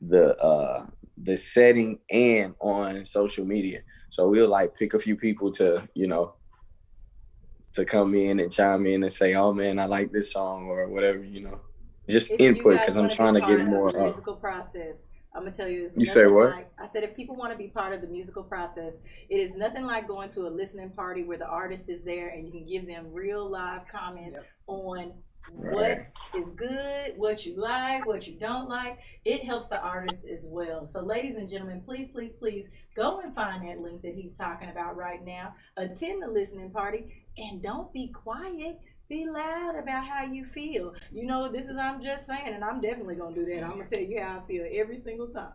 the setting and on social media. So we'll pick a few people to come in and chime in and say, oh man, I like this song or whatever, just if input because I'm trying to get more the musical process. I'm gonna tell you, you say what? I said if people want to be part of the musical process, it is nothing like going to a listening party where the artist is there and you can give them real live comments on what is good, what you like, what you don't like. It helps the artist as well. So ladies and gentlemen, please, please, please go and find that link that he's talking about right now. Attend the listening party and don't be quiet. Be loud about how you feel. This is I'm just saying, and I'm definitely gonna do that. I'm gonna tell you how I feel every single time.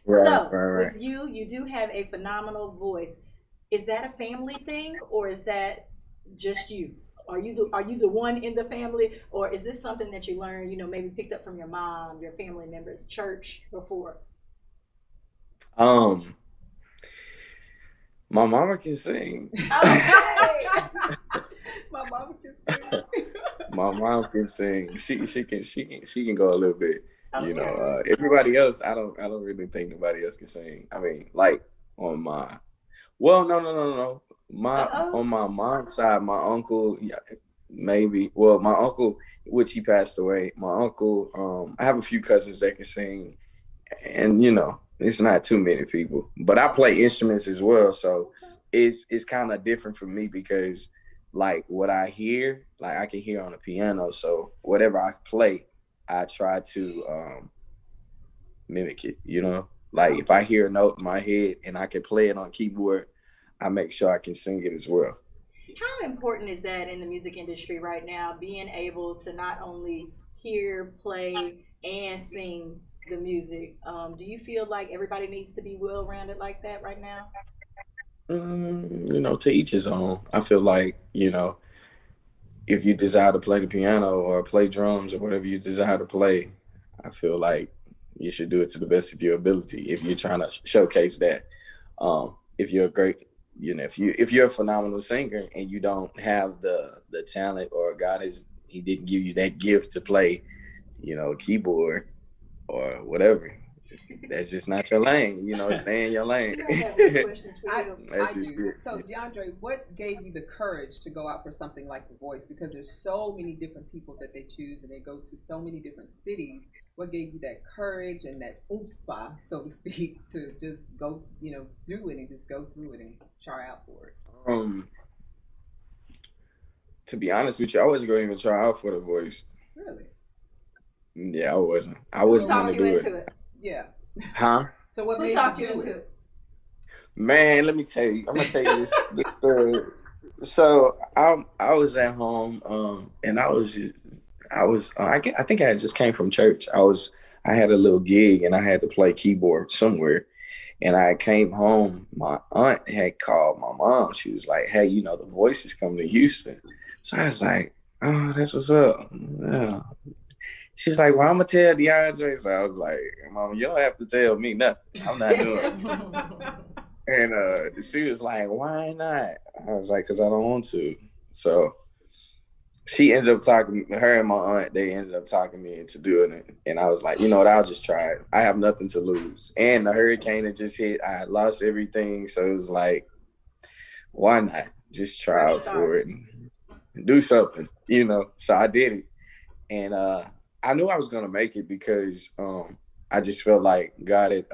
With you do have a phenomenal voice. Is that a family thing or is that just you? Are you the one in the family, or is this something that you learned, maybe picked up from your mom, your family members, church before? My mama can sing. Okay. My mama can sing. My mom can sing. She can go a little bit. Okay. Everybody else, I don't really think nobody else can sing. I mean, on my, well, no. On my mom's side, my uncle, maybe. Well, my uncle, which he passed away. My uncle, I have a few cousins that can sing, and it's not too many people. But I play instruments as well, so it's kind of different for me because what I hear, I can hear on the piano. So whatever I play, I try to mimic it. If I hear a note in my head and I can play it on keyboard, I make sure I can sing it as well. How important is that in the music industry right now, being able to not only hear, play, and sing the music? Do you feel like everybody needs to be well-rounded like that right now? To each his own. I feel like, if you desire to play the piano or play drums or whatever you desire to play, I feel like you should do it to the best of your ability. If you're trying to showcase that, if you're a great, if you're a phenomenal singer and you don't have the talent, or he didn't give you that gift to play, keyboard or whatever, that's just not your lane. You know, stay in your lane. That's just it. So, DeAndre, what gave you the courage to go out for something like The Voice? Because there's so many different people that they choose, and they go to so many different cities. What gave you that courage and that oompa, so to speak, to just go, do it and just go through it and try out for it? To be honest with you, I wasn't going to even try out for The Voice. Really? Yeah, I wasn't. I wasn't going to do it. Yeah. Huh? So what made you into it? Man, let me tell you. I'm gonna tell you this story. So I was at home, and I think I just came from church. I had a little gig, and I had to play keyboard somewhere. And I came home. My aunt had called my mom. She was like, "Hey, The Voice is coming to Houston." So I was like, "Oh, that's what's up." Yeah. She's like, "Well, I'm gonna tell DeAndre." So I was like, "Mom, you don't have to tell me nothing. I'm not doing it." And she was like, "Why not?" I was like, "Cause I don't want to." So she ended up her and my aunt, they ended up talking me into doing it. And I was like, you know what, I'll just try it. I have nothing to lose. And the hurricane had just hit. I had lost everything. So it was like, why not just try out for it and do something, So I did it. And I knew I was going to make it because I just felt like God had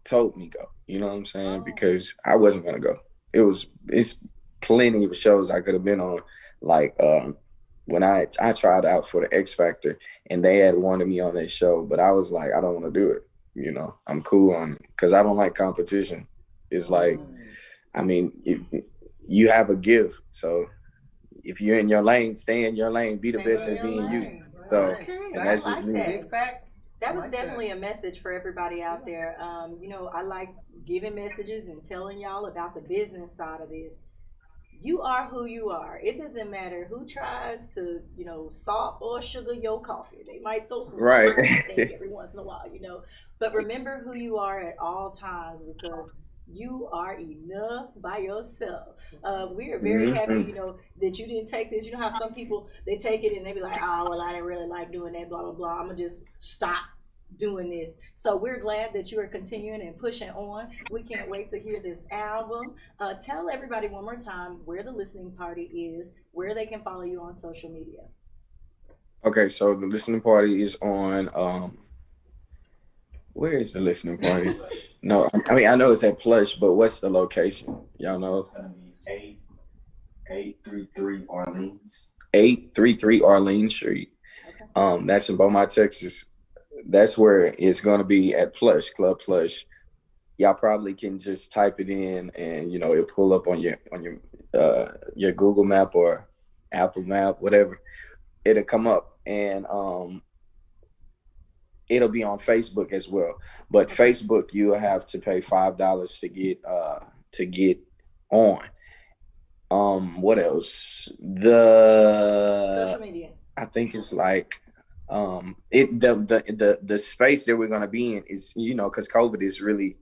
told me go. You know what I'm saying? Because I wasn't going to go. It's plenty of shows I could have been on. Like when I tried out for the X Factor and they had wanted me on that show, but I was like, I don't want to do it. I'm cool on it because I don't like competition. It's like, I mean, you have a gift. So if you're in your lane, stay in your lane, be the best at being you. So, and that's just me. Big facts. That was definitely a message for everybody out there. I like giving messages and telling y'all about the business side of this. You are who you are. It doesn't matter who tries to, salt or sugar your coffee. They might throw some salt on it every once in a while, But remember who you are at all times because you are enough by yourself. We are very happy, that you didn't take this. You know how some people, they take it and they be like, oh, well, I didn't really like doing that, blah, blah, blah. I'm going to just stop doing this. So we're glad that you are continuing and pushing on. We can't wait to hear this album. Tell everybody one more time where the listening party is, where they can follow you on social media. Okay, so the listening party is on where is the listening party? No, I mean I know it's at Plush, but what's the location? Y'all know? It's gonna be 833 Orleans. 833 Orleans Street. Okay. That's in Beaumont, Texas. That's where it's gonna be at Plush, Club Plush. Y'all probably can just type it in and it'll pull up on your Google map or Apple map, whatever. It'll come up and it'll be on Facebook as well. But Facebook, you'll have to pay $5 to get on. What else? Social media. I think it's like the space that we're gonna be in is because COVID is really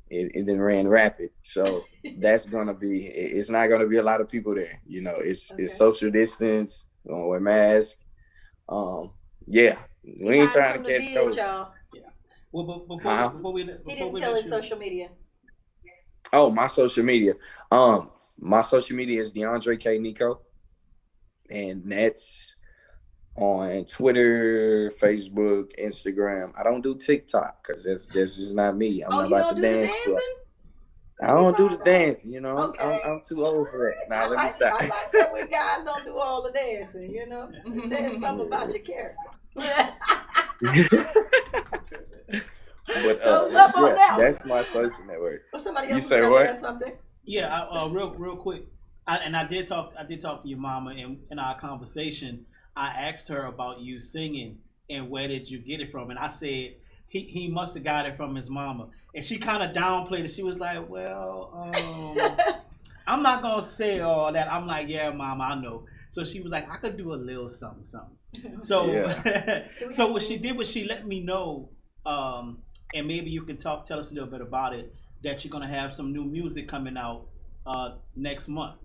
it then ran rapid, so that's gonna be it's not gonna be a lot of people there. It's social distance, gonna wear masks. Yeah, we ain't trying to catch COVID. Yeah. Well, before we he didn't tell his social media. Oh, my social media. My social media is DeAndre K Nico, and that's on Twitter, Facebook, Instagram. I don't do TikTok because that's just not me. I'm not about to dance. I don't do the dance, Okay. I'm too old for that. Now let me stop. I like that when guys don't do all the dancing, It says something about your character. But that. That's my social network. Well, somebody else you say what? Something? Yeah, real quick. I did talk to your mama in our conversation. I asked her about you singing and where did you get it from, and I said he must have got it from his mama, and she kind of downplayed it. She was like, "Well, I'm not gonna say all that." I'm like, "Yeah, mama, I know." So she was like, "I could do a little something." So, so what she did was she let me know, and maybe you can tell us a little bit about it. That you're gonna have some new music coming out next month.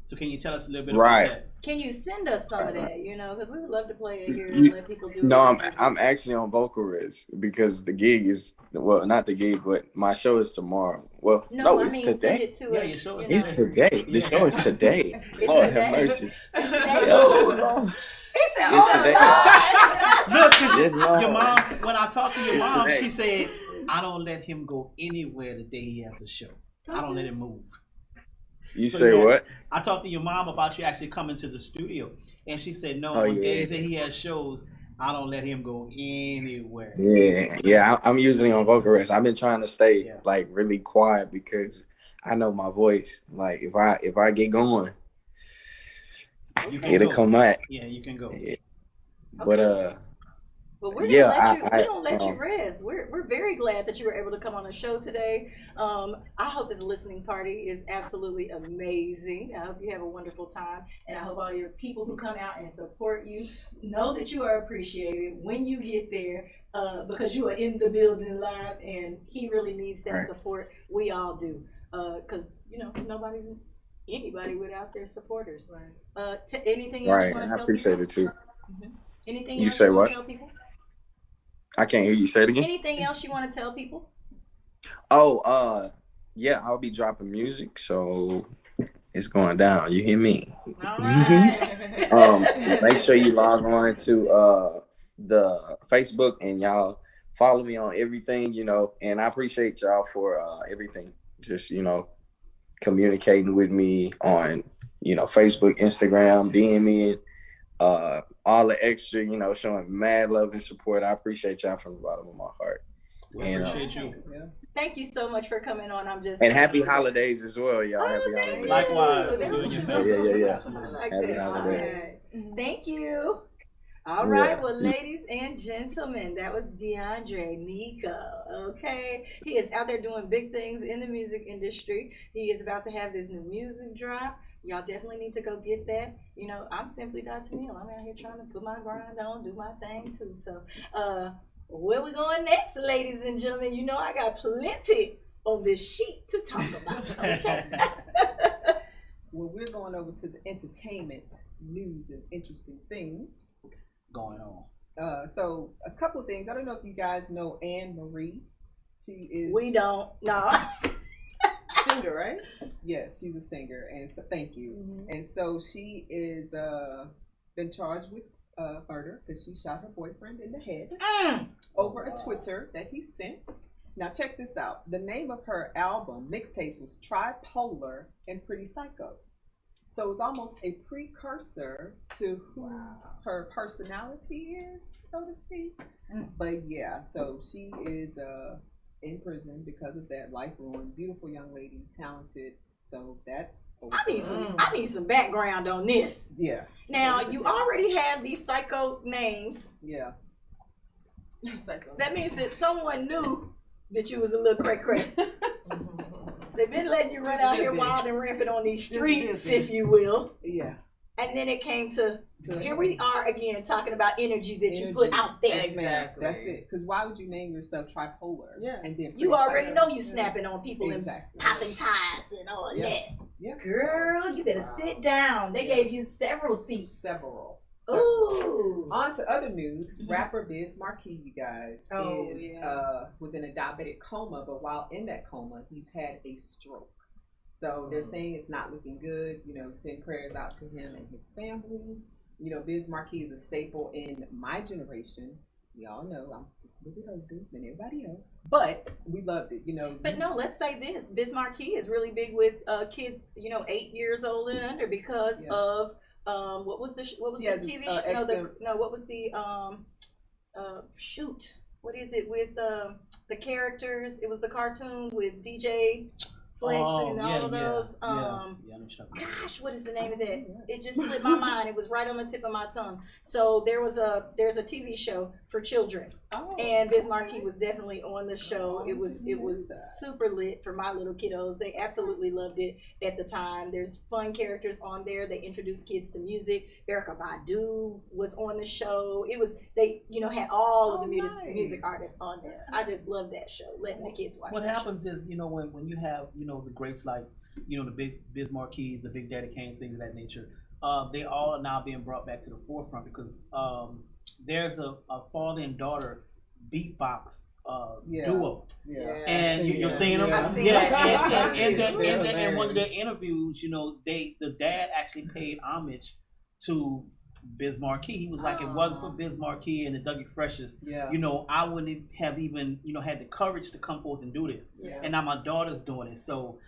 So can you tell us a little bit Right. about that? Can you send us some of that? You know, because we would love to play it here and let people do. No, it. I'm actually on Vocal Rest because the gig is, well, not the gig, but my show is tomorrow. Well, no, I it's mean, today. send it to us. Your show is It's today. The show is today. It's Lord today. have mercy. It's today. Oh, Lord. He said, It's "Oh today. Look, 'cause Yes, Lord. your mom, when I talked to your It's mom, today. she said, I don't let him go anywhere the day he has a show. I don't let him move. You So, say yeah, what? I talked to your mom about you actually coming to the studio. And she said, no, Oh, on yeah. days that he has shows, I don't let him go anywhere. Yeah. I'm usually on Vocal Rest. I've been trying to stay like really quiet because I know my voice. Like if I get going, You can it'll go. come out. Yeah, you can go. Yeah. But But we're yeah, gonna let you rest. We're very glad that you were able to come on the show today. I hope that the listening party is absolutely amazing. I hope you have a wonderful time, and I hope all your people who come out and support you know that you are appreciated when you get there, because you are in the building live, and he really needs that support. We all do, because nobody's anybody without their supporters. Right. Anything else you want to tell I appreciate people? it too. Anything You else say you want what? to tell people? I can't hear you. Say it again. Anything else you want to tell people? Oh, yeah, I'll be dropping music, so it's going down. You hear me? All right. Make sure you log on to the Facebook and y'all follow me on everything, and I appreciate y'all for everything. Just, communicating with me on, Facebook, Instagram, DMing, all the extra, showing mad love and support. I appreciate y'all from the bottom of my heart. We appreciate you. Thank you so much for coming on. And happy holidays as well, y'all. Happy holidays. Likewise. That was Yeah. I like Happy that. holidays. Thank you. All right, well, ladies and gentlemen, that was DeAndre Nico. Okay, he is out there doing big things in the music industry. He is about to have this new music drop. Y'all definitely need to go get that. I'm simply Dr. Neal. I'm out here trying to put my grind on, do my thing too. So, where we going next, ladies and gentlemen? I got plenty on this sheet to talk about. Okay. Well, we're going over to the entertainment news and interesting things going on. So a couple of things. I don't know if you guys know Anne Marie. She is. We don't. No. Singer, right? Yes, she's a singer, and so thank you. Mm-hmm. And so she is been charged with murder because she shot her boyfriend in the head over a Twitter that he sent. Now check this out. The name of her album mixtape was Tripolar and Pretty Psycho. So it's almost a precursor to who her personality is, so to speak. But yeah, so she is in prison because of that. Life ruined. Beautiful young lady, talented. So that's. I need some background on this. Yeah. Now you already have these psycho names. Yeah. That means that someone knew that you was a little cray. They've been letting you run out here wild and rampant on these streets, if you will. Yeah. And then it came to here we are again talking about energy that you put out there. Exactly. That's it. Because why would you name yourself Tripolar? Yeah. And then you already know you snapping on people and popping ties and all that. Yeah. Girl, you better sit down. They gave you several seats. Several. Ooh. On to other news. Rapper Biz Markie, you guys, was in a diabetic coma, but while in that coma, he's had a stroke. So they're saying it's not looking good. Send prayers out to him and his family. Biz Markie is a staple in my generation. We all know I'm just a little bit older than everybody else, but we loved it. But no, let's say this: Biz Markie is really big with kids, 8 years old and under because of what was the TV show? What was the shoot? What is it with the characters? It was the cartoon with DJ Flex and all of those. Gosh, what is the name of that? It just slipped my mind. It was right on the tip of my tongue. So there's a TV show for children And Biz Markie was definitely on the show. It was super lit for my little kiddos. They absolutely loved it at the time. There's fun characters on there. They introduced kids to music. Erykah Badu was on the show. They had all of the music artists on there. I just love that show, letting the kids watch. What happens is, when you have the greats like the big Biz Marquies, the Big Daddy Kanes, things of that nature, they all are now being brought back to the forefront because there's a father and daughter beatbox duo. And you've seen them. And one of their interviews, the dad actually paid homage to Biz Markie. He was like, it wasn't for Biz Markie and the Dougie Freshes, I wouldn't have even had the courage to come forth and do this. And now my daughter's doing it. So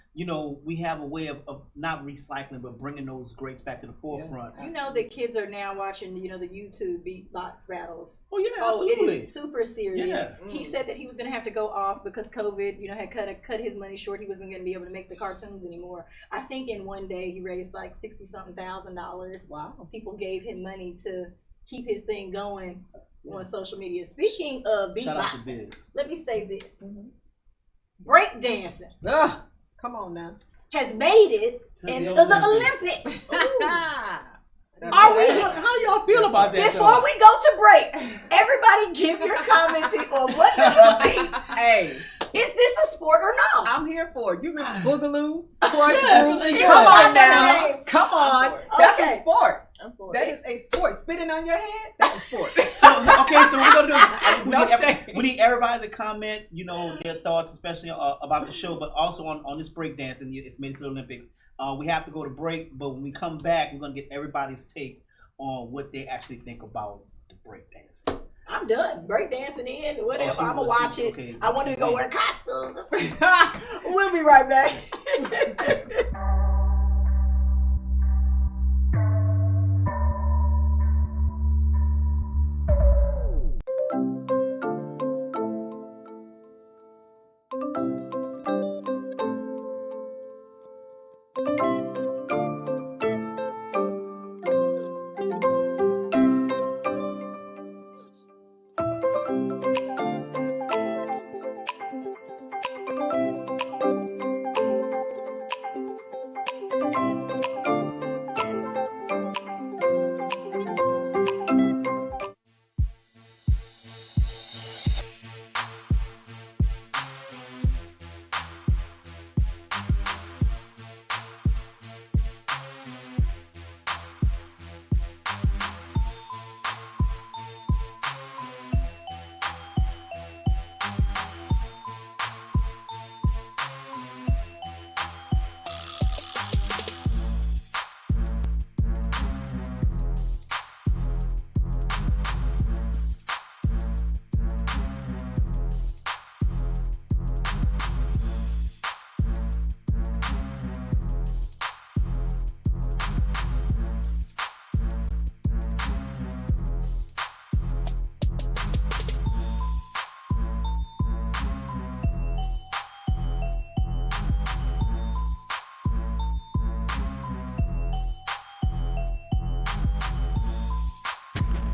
we have a way of not recycling, but bringing those greats back to the forefront. The kids are now watching, the YouTube beatbox battles. Oh, yeah, absolutely. It is super serious. Yeah. He said that he was going to have to go off because COVID, had cut his money short. He wasn't going to be able to make the cartoons anymore. I think in one day he raised like $60-something thousand. Wow. People gave him money to keep his thing going on social media. Speaking of beatboxing, let me say this. Break dancing. Come on now. Has made it into the Olympics. How do y'all feel about that? Before we go to break, everybody give your comments on what do you think? Hey. Is this a sport or no? I'm here for it. You remember Boogaloo? Yes, come on now. Come on. That's a sport. That is a sport. Spitting on your head, that's a sport. So we're going to do we need everybody to comment, their thoughts, especially about the show, but also on this break dance, and it's made it to the Olympics. We have to go to break, but when we come back, we're going to get everybody's take on what they actually think about the break dancing. I'm done. Break dancing in, whatever. I'm going to watch it. Okay, I wanted to go wear costumes. We'll be right back.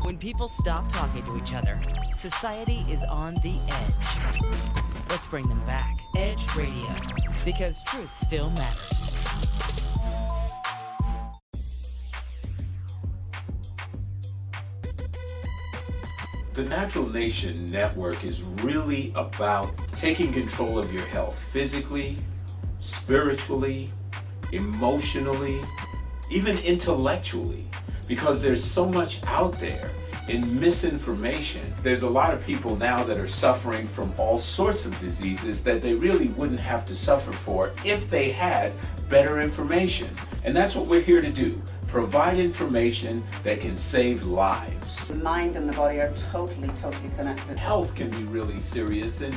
When people stop talking to each other, society is on the edge. Let's bring them back. Edge Radio, because truth still matters. The Natural Nation Network is really about taking control of your health physically, spiritually, emotionally, even intellectually, because there's so much out there in misinformation. There's a lot of people now that are suffering from all sorts of diseases that they really wouldn't have to suffer for if they had better information. And that's what we're here to do. Provide information that can save lives. The mind and the body are totally connected. Health can be really serious, and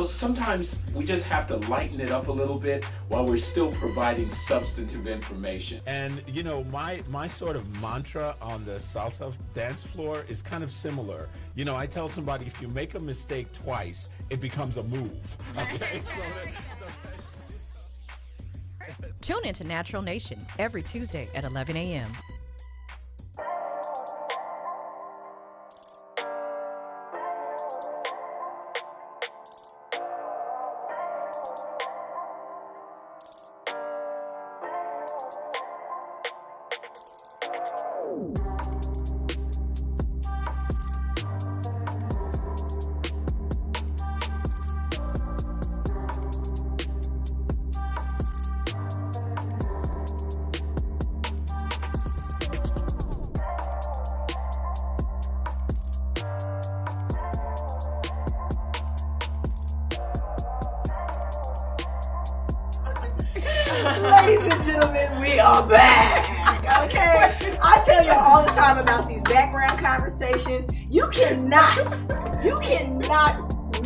sometimes we just have to lighten it up a little bit while we're still providing substantive information. And my sort of mantra on the salsa dance floor is kind of similar. I tell somebody, if you make a mistake twice, it becomes a move. Okay? Tune into Natural Nation every Tuesday at 11 a.m. Ladies and gentlemen, we are back. Okay, I tell y'all all the time about these background conversations. You cannot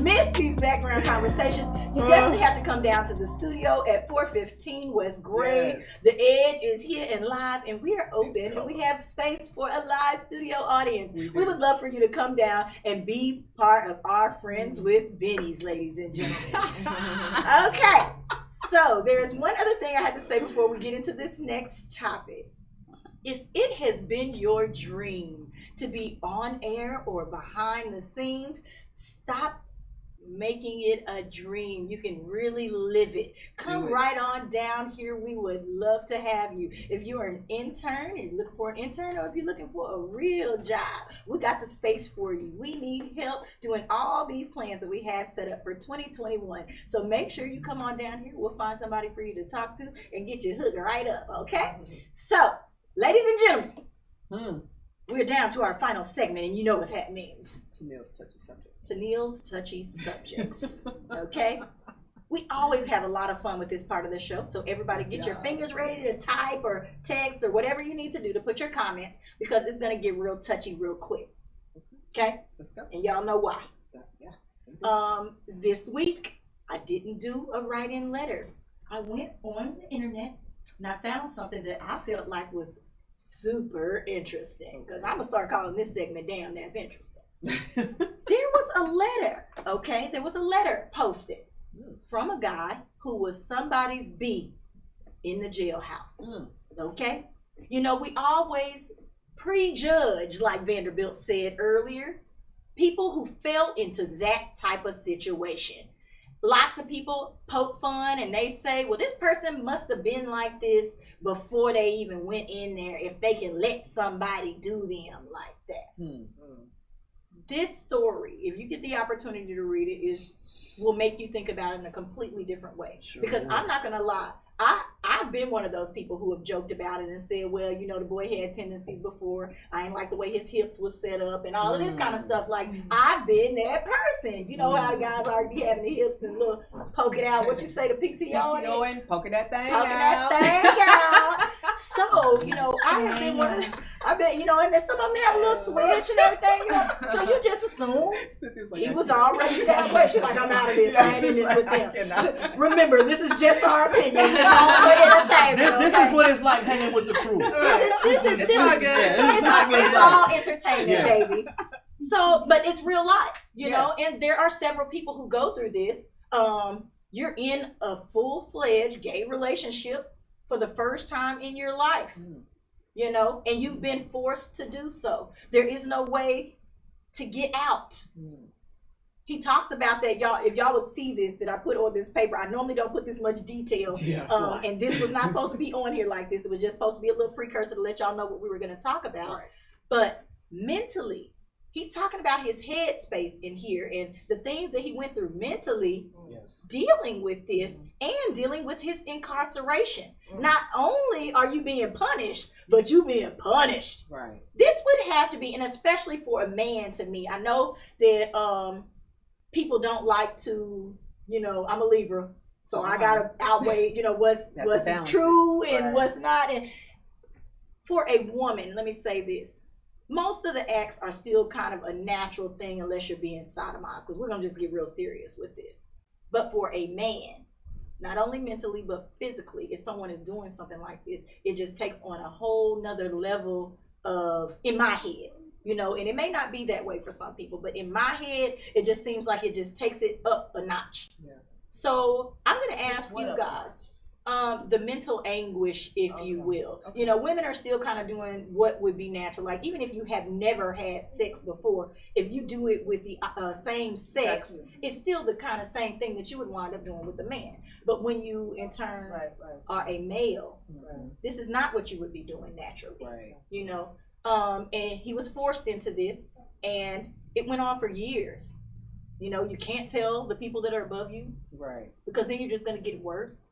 miss these background conversations. You definitely have to come down to the studio at 415 West Gray. Yes. The Edge is here and live, and we are open, and we have space for a live studio audience. We would love for you to come down and be part of our Friends with Benny's, ladies and gentlemen. Okay, so there's one other thing I had to say before we get into this next topic. If it has been your dream to be on air or behind the scenes, stop making it a dream. You can really live it. Come right on down here. We would love to have you. If you're an intern, you're looking for an intern, or if you're looking for a real job, we got the space for you. We need help doing all these plans that we have set up for 2021. So make sure you come on down here. We'll find somebody for you to talk to and get you hooked right up, okay? So, ladies and gentlemen, we're down to our final segment, and you know what that means. Tennille's touchy subjects. Tennille's touchy subjects. Okay? We always have a lot of fun with this part of the show, so everybody get your fingers ready to type or text or whatever you need to do to put your comments, because it's going to get real touchy real quick. Okay? Let's go. And y'all know why. Yeah. This week, I didn't do a write-in letter. I went on the internet and I found something that I felt like was super interesting, because I'm going to start calling this segment Damn That's Interesting. There was a letter, okay? There was a letter posted from a guy who was somebody's B in the jailhouse, okay? You know, we always prejudge, like Vanderbilt said earlier, people who fell into that type of situation. Lots of people poke fun and they say, well, this person must have been like this before they even went in there, if they can let somebody do them like that. This story, if you get the opportunity to read it, will make you think about it in a completely different way. Sure. Because I'm not going to lie, I've been one of those people who have joked about it and said, well, you know, the boy had tendencies before. I ain't like the way his hips was set up and all of this kind of stuff. Like, I've been that person. You know how the guys are be having the hips and look, poke it out. What you say to PTO? And poking that thing poking out. That thing out. So, you know, I have been one of them. I bet, you know, and then some of them have a little switch and everything, you know. So you just assume he was already that way. She's like, I'm out of this. I ain't in this with them. Remember, this is just our opinions. It's all for entertainment. This is what it's like hanging with the crew. It's all entertainment, baby. So, but it's real life, you know, and there are several people who go through this. You're in a full-fledged gay relationship for the first time in your life, you know, and you've been forced to do so. There is no way to get out. He talks about that, y'all. If y'all would see this that I put on this paper, I normally don't put this much detail, and this was not supposed to be on here like this. It was just supposed to be a little precursor to let y'all know what we were going to talk about. Right. But mentally, he's talking about his headspace in here and the things that he went through mentally, dealing with this and dealing with his incarceration. Not only are you being punished, but you being punished. Right. This would have to be, and especially for a man, to me. I know that people don't like to, you know, I'm a Libra, so I gotta outweigh, you know, what's true and what's not. And for a woman, let me say this. Most of the acts are still kind of a natural thing unless you're being sodomized, because we're going to just get real serious with this. But for a man, not only mentally, but physically, if someone is doing something like this, it just takes on a whole nother level of, in my head, you know, and it may not be that way for some people, but in my head, it just seems like it just takes it up a notch. So I'm going to ask you guys. The mental anguish, if you will. You know, women are still kind of doing what would be natural. Like, even if you have never had sex before, if you do it with the same sex, it's still the kind of same thing that you would wind up doing with the man. But when you, in turn, are a male, this is not what you would be doing naturally. You know, and he was forced into this, and it went on for years. You know, you can't tell the people that are above you, because then you're just going to get worse.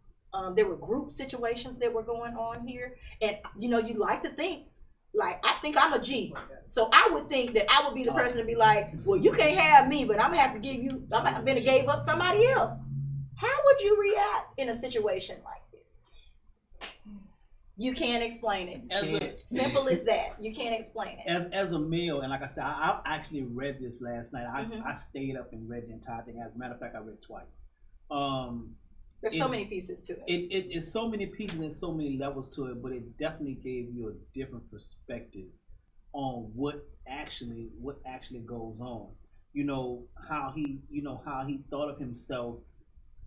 There were group situations that were going on here. And, you know, you like to think, like, I think I'm a G. So I would think that I would be the person to be like, well, you can't have me, but I'm going to have to give you, I'm going to give up somebody else. How would you react in a situation like this? You can't explain it. Simple as that. You can't explain it. As a male, and like I said, I actually read this last night. I stayed up and read the entire thing. As a matter of fact, I read it twice. There's so many pieces to it. It's so many pieces and so many levels to it, but it definitely gave you a different perspective on what actually goes on. You know how he thought of himself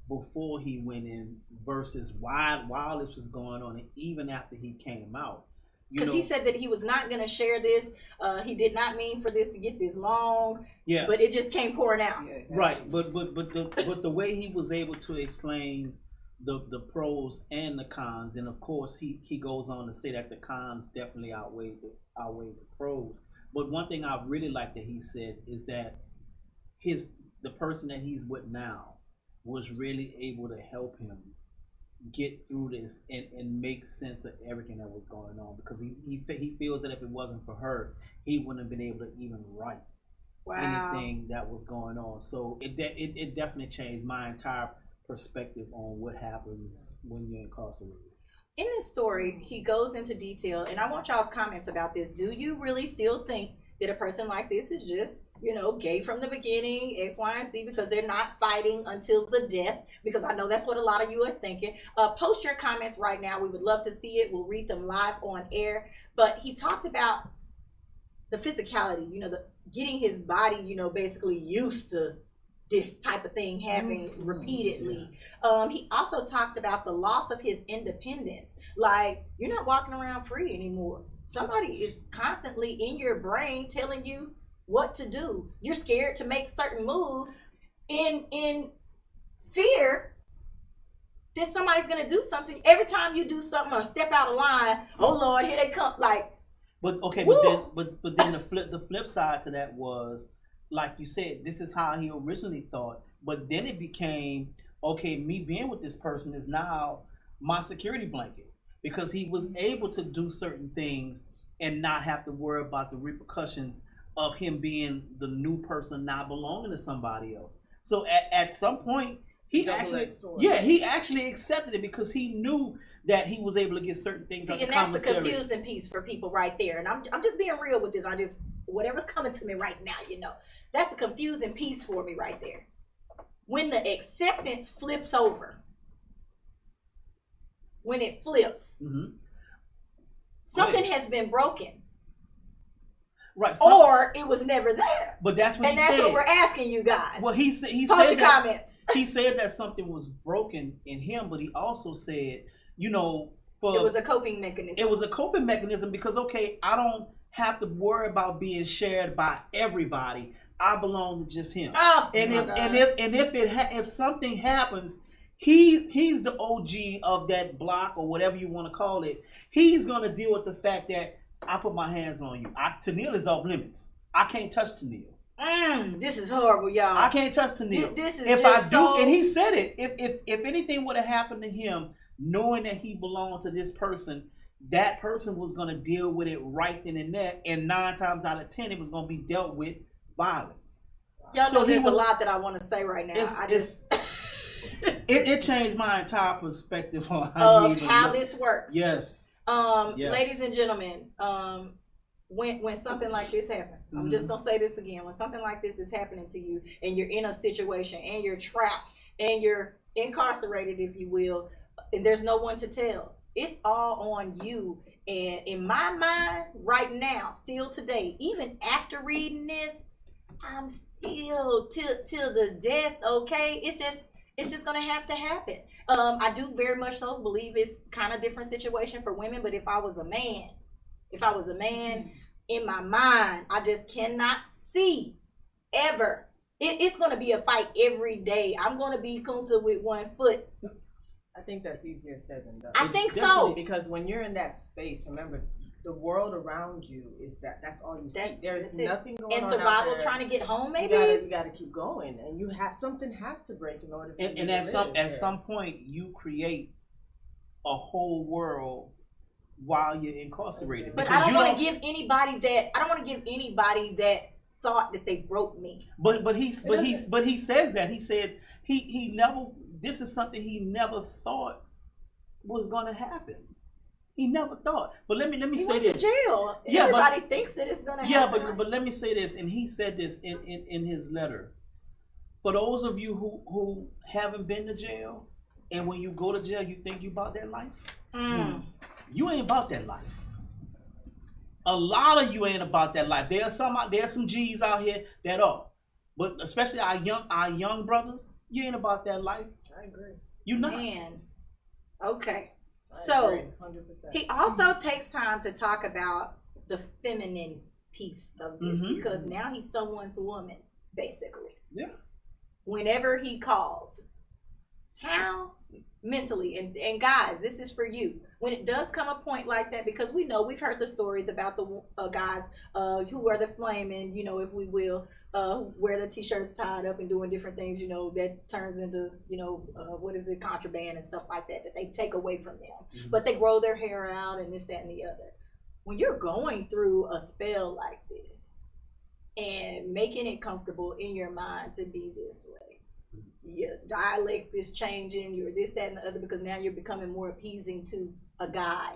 before he went in versus while this was going on, and even after he came out. Because he said that he was not going to share this. He did not mean for this to get this long. Yeah. But it just came pouring out. Right. But the way he was able to explain the pros and the cons, and of course he goes on to say that the cons definitely outweigh the pros. But one thing I really like that he said is that the person that he's with now was really able to help him get through this and make sense of everything that was going on, because he feels that if it wasn't for her, he wouldn't have been able to even write anything that was going on. So it definitely changed my entire perspective on what happens when you're incarcerated. In this story, he goes into detail, and I want y'all's comments about this. Do you really still think that a person like this is just, gay from the beginning, X, Y, and Z, because they're not fighting until the death? Because I know that's what a lot of you are thinking. Post your comments right now. We would love to see it. We'll read them live on air. But he talked about the physicality, the getting his body, basically used to this type of thing happening repeatedly. He also talked about the loss of his independence. Like, you're not walking around free anymore. Somebody is constantly in your brain telling you what to do. You're scared to make certain moves in fear that somebody's gonna do something. Every time you do something or step out of line, oh Lord, here they come. Like, but okay, but then the flip side to that was, like you said, this is how he originally thought. But then it became, okay, me being with this person is now my security blanket, because he was able to do certain things and not have to worry about the repercussions of him being the new person now belonging to somebody else. So at some point, he actually accepted it, because he knew that he was able to get certain things. See, and that's the confusing piece for people right there. And I'm just being real with this. Whatever's coming to me right now, that's the confusing piece for me right there. When the acceptance flips over, when it flips, something has been broken. Right. Or it was never there. But that's what what we're asking you guys. Well, he said comments. He said that something was broken in him, but he also said, it was a coping mechanism. It was a coping mechanism because, okay, I don't have to worry about being shared by everybody. I belong to just him. Oh, if something happens, he's the OG of that block or whatever you want to call it. He's gonna deal with the fact that I put my hands on you. Tennille is off limits. I can't touch Tennille. This is horrible, y'all. I can't touch Tennille. This is and he said it. If anything would have happened to him, knowing that he belonged to this person, that person was going to deal with it right then and there. And 9 times out of 10, it was going to be dealt with violence. Y'all know there's a lot that I want to say right now. It changed my entire perspective on how this works. Yes. Ladies and gentlemen, when something like this happens, I'm just gonna say this again. When something like this is happening to you, and you're in a situation, and you're trapped, and you're incarcerated, if you will, and there's no one to tell, it's all on you. And in my mind, right now, still today, even after reading this, I'm still till the death. Okay, it's just gonna have to happen. I do very much so believe it's kind of different situation for women, but if I was a man, in my mind, I just cannot see ever. It's going to be a fight every day. I'm going to be Kunta with one foot. I think that's easier said than done. I think so. Because when you're in that space, remember, the world around you is that's all you see. There's nothing going on. And survival, out there. trying to get home, maybe? You gotta keep going. And something has to break in order for you and to at some point, you create a whole world while you're incarcerated. But I don't want to give anybody that thought that they broke me. But he says that. He said he never, this is something he never thought was going to happen. He never thought. But let me he say went this. to jail. Yeah, Everybody thinks that it's gonna happen. Yeah, but let me say this, and he said this in his letter. For those of you who haven't been to jail, and when you go to jail, you think you about that life. You ain't about that life. A lot of you ain't about that life. There's some G's out here that are, but especially our young brothers, you ain't about that life. I agree. You not. Man. Okay. So he also takes time to talk about the feminine piece of this because now he's someone's woman, basically. Yeah. Whenever he calls, how mentally and guys, this is for you. When it does come a point like that, because we know we've heard the stories about the guys who wear the flaming, if we will, wear the t-shirts tied up and doing different things, that turns into, contraband and stuff like that they take away from them. But they grow their hair out and this, that, and the other. When you're going through a spell like this and making it comfortable in your mind to be this way, your dialect is changing, you're this, that, and the other, because now you're becoming more appeasing to a guy.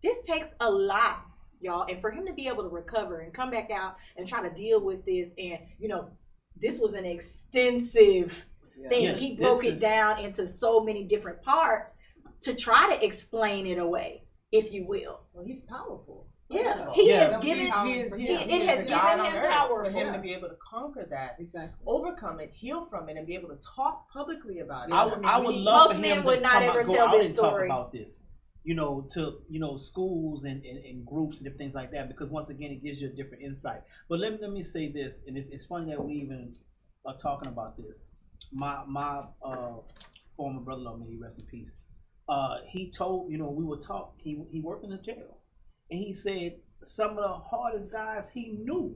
This takes a lot, y'all, and for him to be able to recover and come back out and try to deal with this, and this was an extensive thing. Yeah, he broke it down into so many different parts to try to explain it away, if you will. Well, he's powerful. Yeah, he has given. It has given him power for him to be able to conquer that, overcome it, heal from it, and be able to talk publicly about it. I would love most for men him would to not come ever out, go tell out this and story talk about this. To schools and groups and different things like that, because once again it gives you a different insight. But let me say this, and it's funny that we even are talking about this. My former brother-in-law, may he rest in peace. He told we were talking. He worked in the jail, and he said some of the hardest guys he knew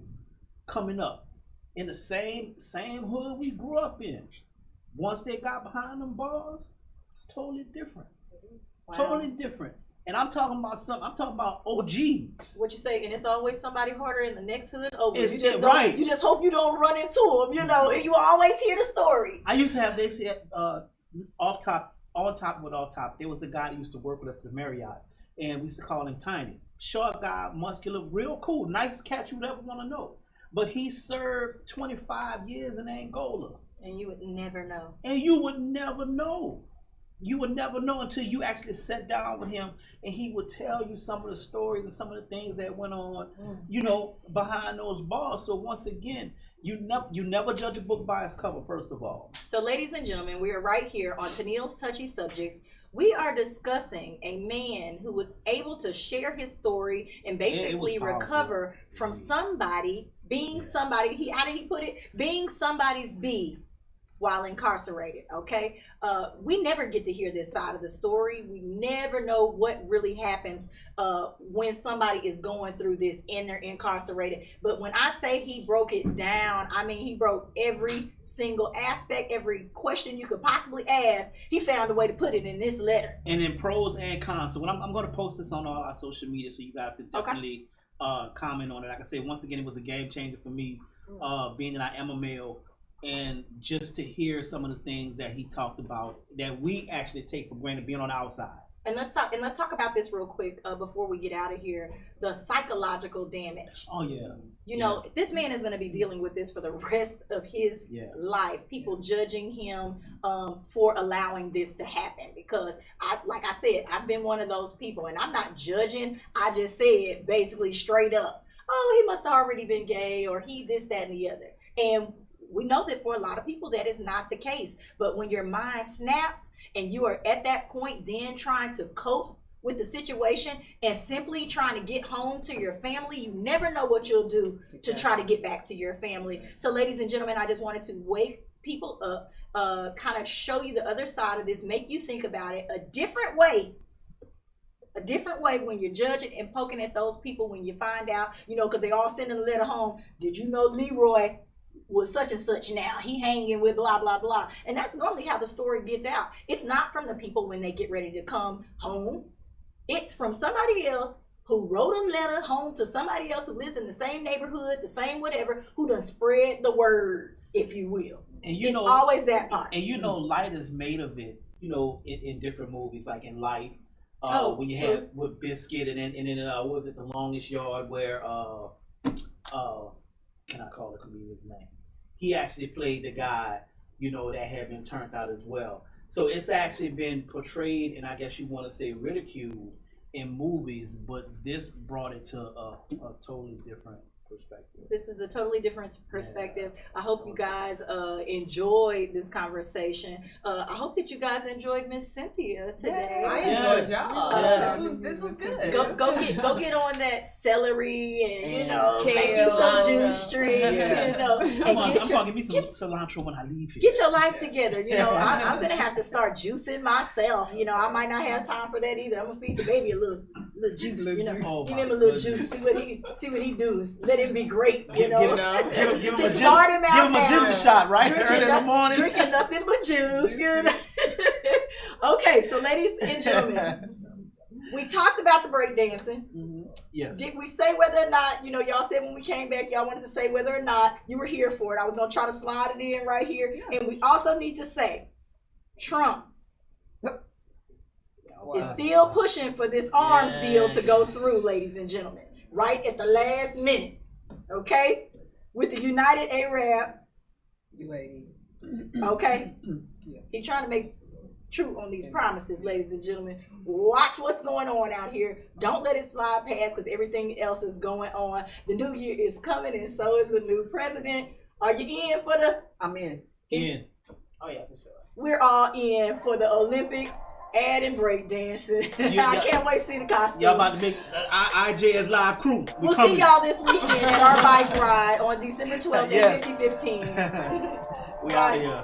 coming up in the same hood we grew up in. Once they got behind them bars, it's totally different. Wow. Totally different. And I'm talking about OGs. What you say, and it's always somebody harder in the next hood. You just hope you don't run into them, and you always hear the stories. I used to have, they said, on top, there was a guy that used to work with us at Marriott, and we used to call him Tiny. Short guy, muscular, real cool, nicest cat you would ever want to know. But he served 25 years in Angola. And you would never know. And you would never know. You would never know until you actually sat down with him and he would tell you some of the stories and some of the things that went on, behind those bars. So once again, you never judge a book by its cover, first of all. So ladies and gentlemen, we are right here on Tennille's Touchy Subjects. We are discussing a man who was able to share his story and basically recover from somebody being somebody, how did he put it? Being somebody's B while incarcerated, okay? We never get to hear this side of the story. We never know what really happens when somebody is going through this and they're incarcerated. But when I say he broke it down, I mean he broke every single aspect, every question you could possibly ask. He found a way to put it in this letter. And in pros and cons. So I'm going to post this on all our social media so you guys can definitely comment on it. Like I said, once again, it was a game changer for me, being that I am a male. And just to hear some of the things that he talked about that we actually take for granted being on the outside. And let's talk about this real quick before we get out of here. The psychological damage. Oh yeah. This man is going to be dealing with this for the rest of his life. People judging him for allowing this to happen, because like I said, I've been one of those people, and I'm not judging. I just said basically straight up, oh, he must have already been gay, or he this, that, and the other. And we know that for a lot of people that is not the case. But when your mind snaps and you are at that point then trying to cope with the situation and simply trying to get home to your family, you never know what you'll do to try to get back to your family. So ladies and gentlemen, I just wanted to wake people up, kind of show you the other side of this, make you think about it a different way when you're judging and poking at those people when you find out, because they all sending a letter home. Did you know Leroy was such and such now? He hanging with blah, blah, blah. And that's normally how the story gets out. It's not from the people when they get ready to come home. It's from somebody else who wrote a letter home to somebody else who lives in the same neighborhood, the same whatever, who done spread the word, if you will. And it's always that part. And light is made of it, in different movies, like in Life. When you had with Biscuit and then what was it, The Longest Yard, where can I call the comedian's name? He actually played the guy, that had been turned out as well. So it's actually been portrayed, and I guess you want to say ridiculed in movies, but this brought it to a totally different perspective. This is a totally different perspective. I hope you guys enjoyed this conversation. I hope that you guys enjoyed Miss Cynthia today. I enjoyed y'all. This was good. Go get on that celery and make you some juice streaks. I'm gonna give me some cilantro when I leave here. Get your life together. I'm gonna have to start juicing myself. I might not have time for that either. I'm gonna feed the baby a little juice. Give him a little juice. See what he does. Let him be great, Give him Just start him out a ginger shot, right? Early in the morning. Drinking nothing but juice, Okay, so ladies and gentlemen, we talked about the breakdancing. Mm-hmm. Yes. Did we say whether or not, y'all said when we came back, y'all wanted to say whether or not you were here for it. I was going to try to slide it in right here. Yeah. And we also need to say, Trump is still pushing for this arms deal to go through, ladies and gentlemen. Right at the last minute, okay? With the United Arab, okay? He's trying to make true on these promises, ladies and gentlemen. Watch what's going on out here. Don't let it slide past because everything else is going on. The new year is coming and so is the new president. Are you in for the? I'm in. In. Oh yeah, for sure. We're all in for the Olympics. Adding break dancing. I can't wait to see the costumes. Y'all about to make IJS live crew. We'll see y'all this weekend at our bike ride on December 12th at 5015. We out of here.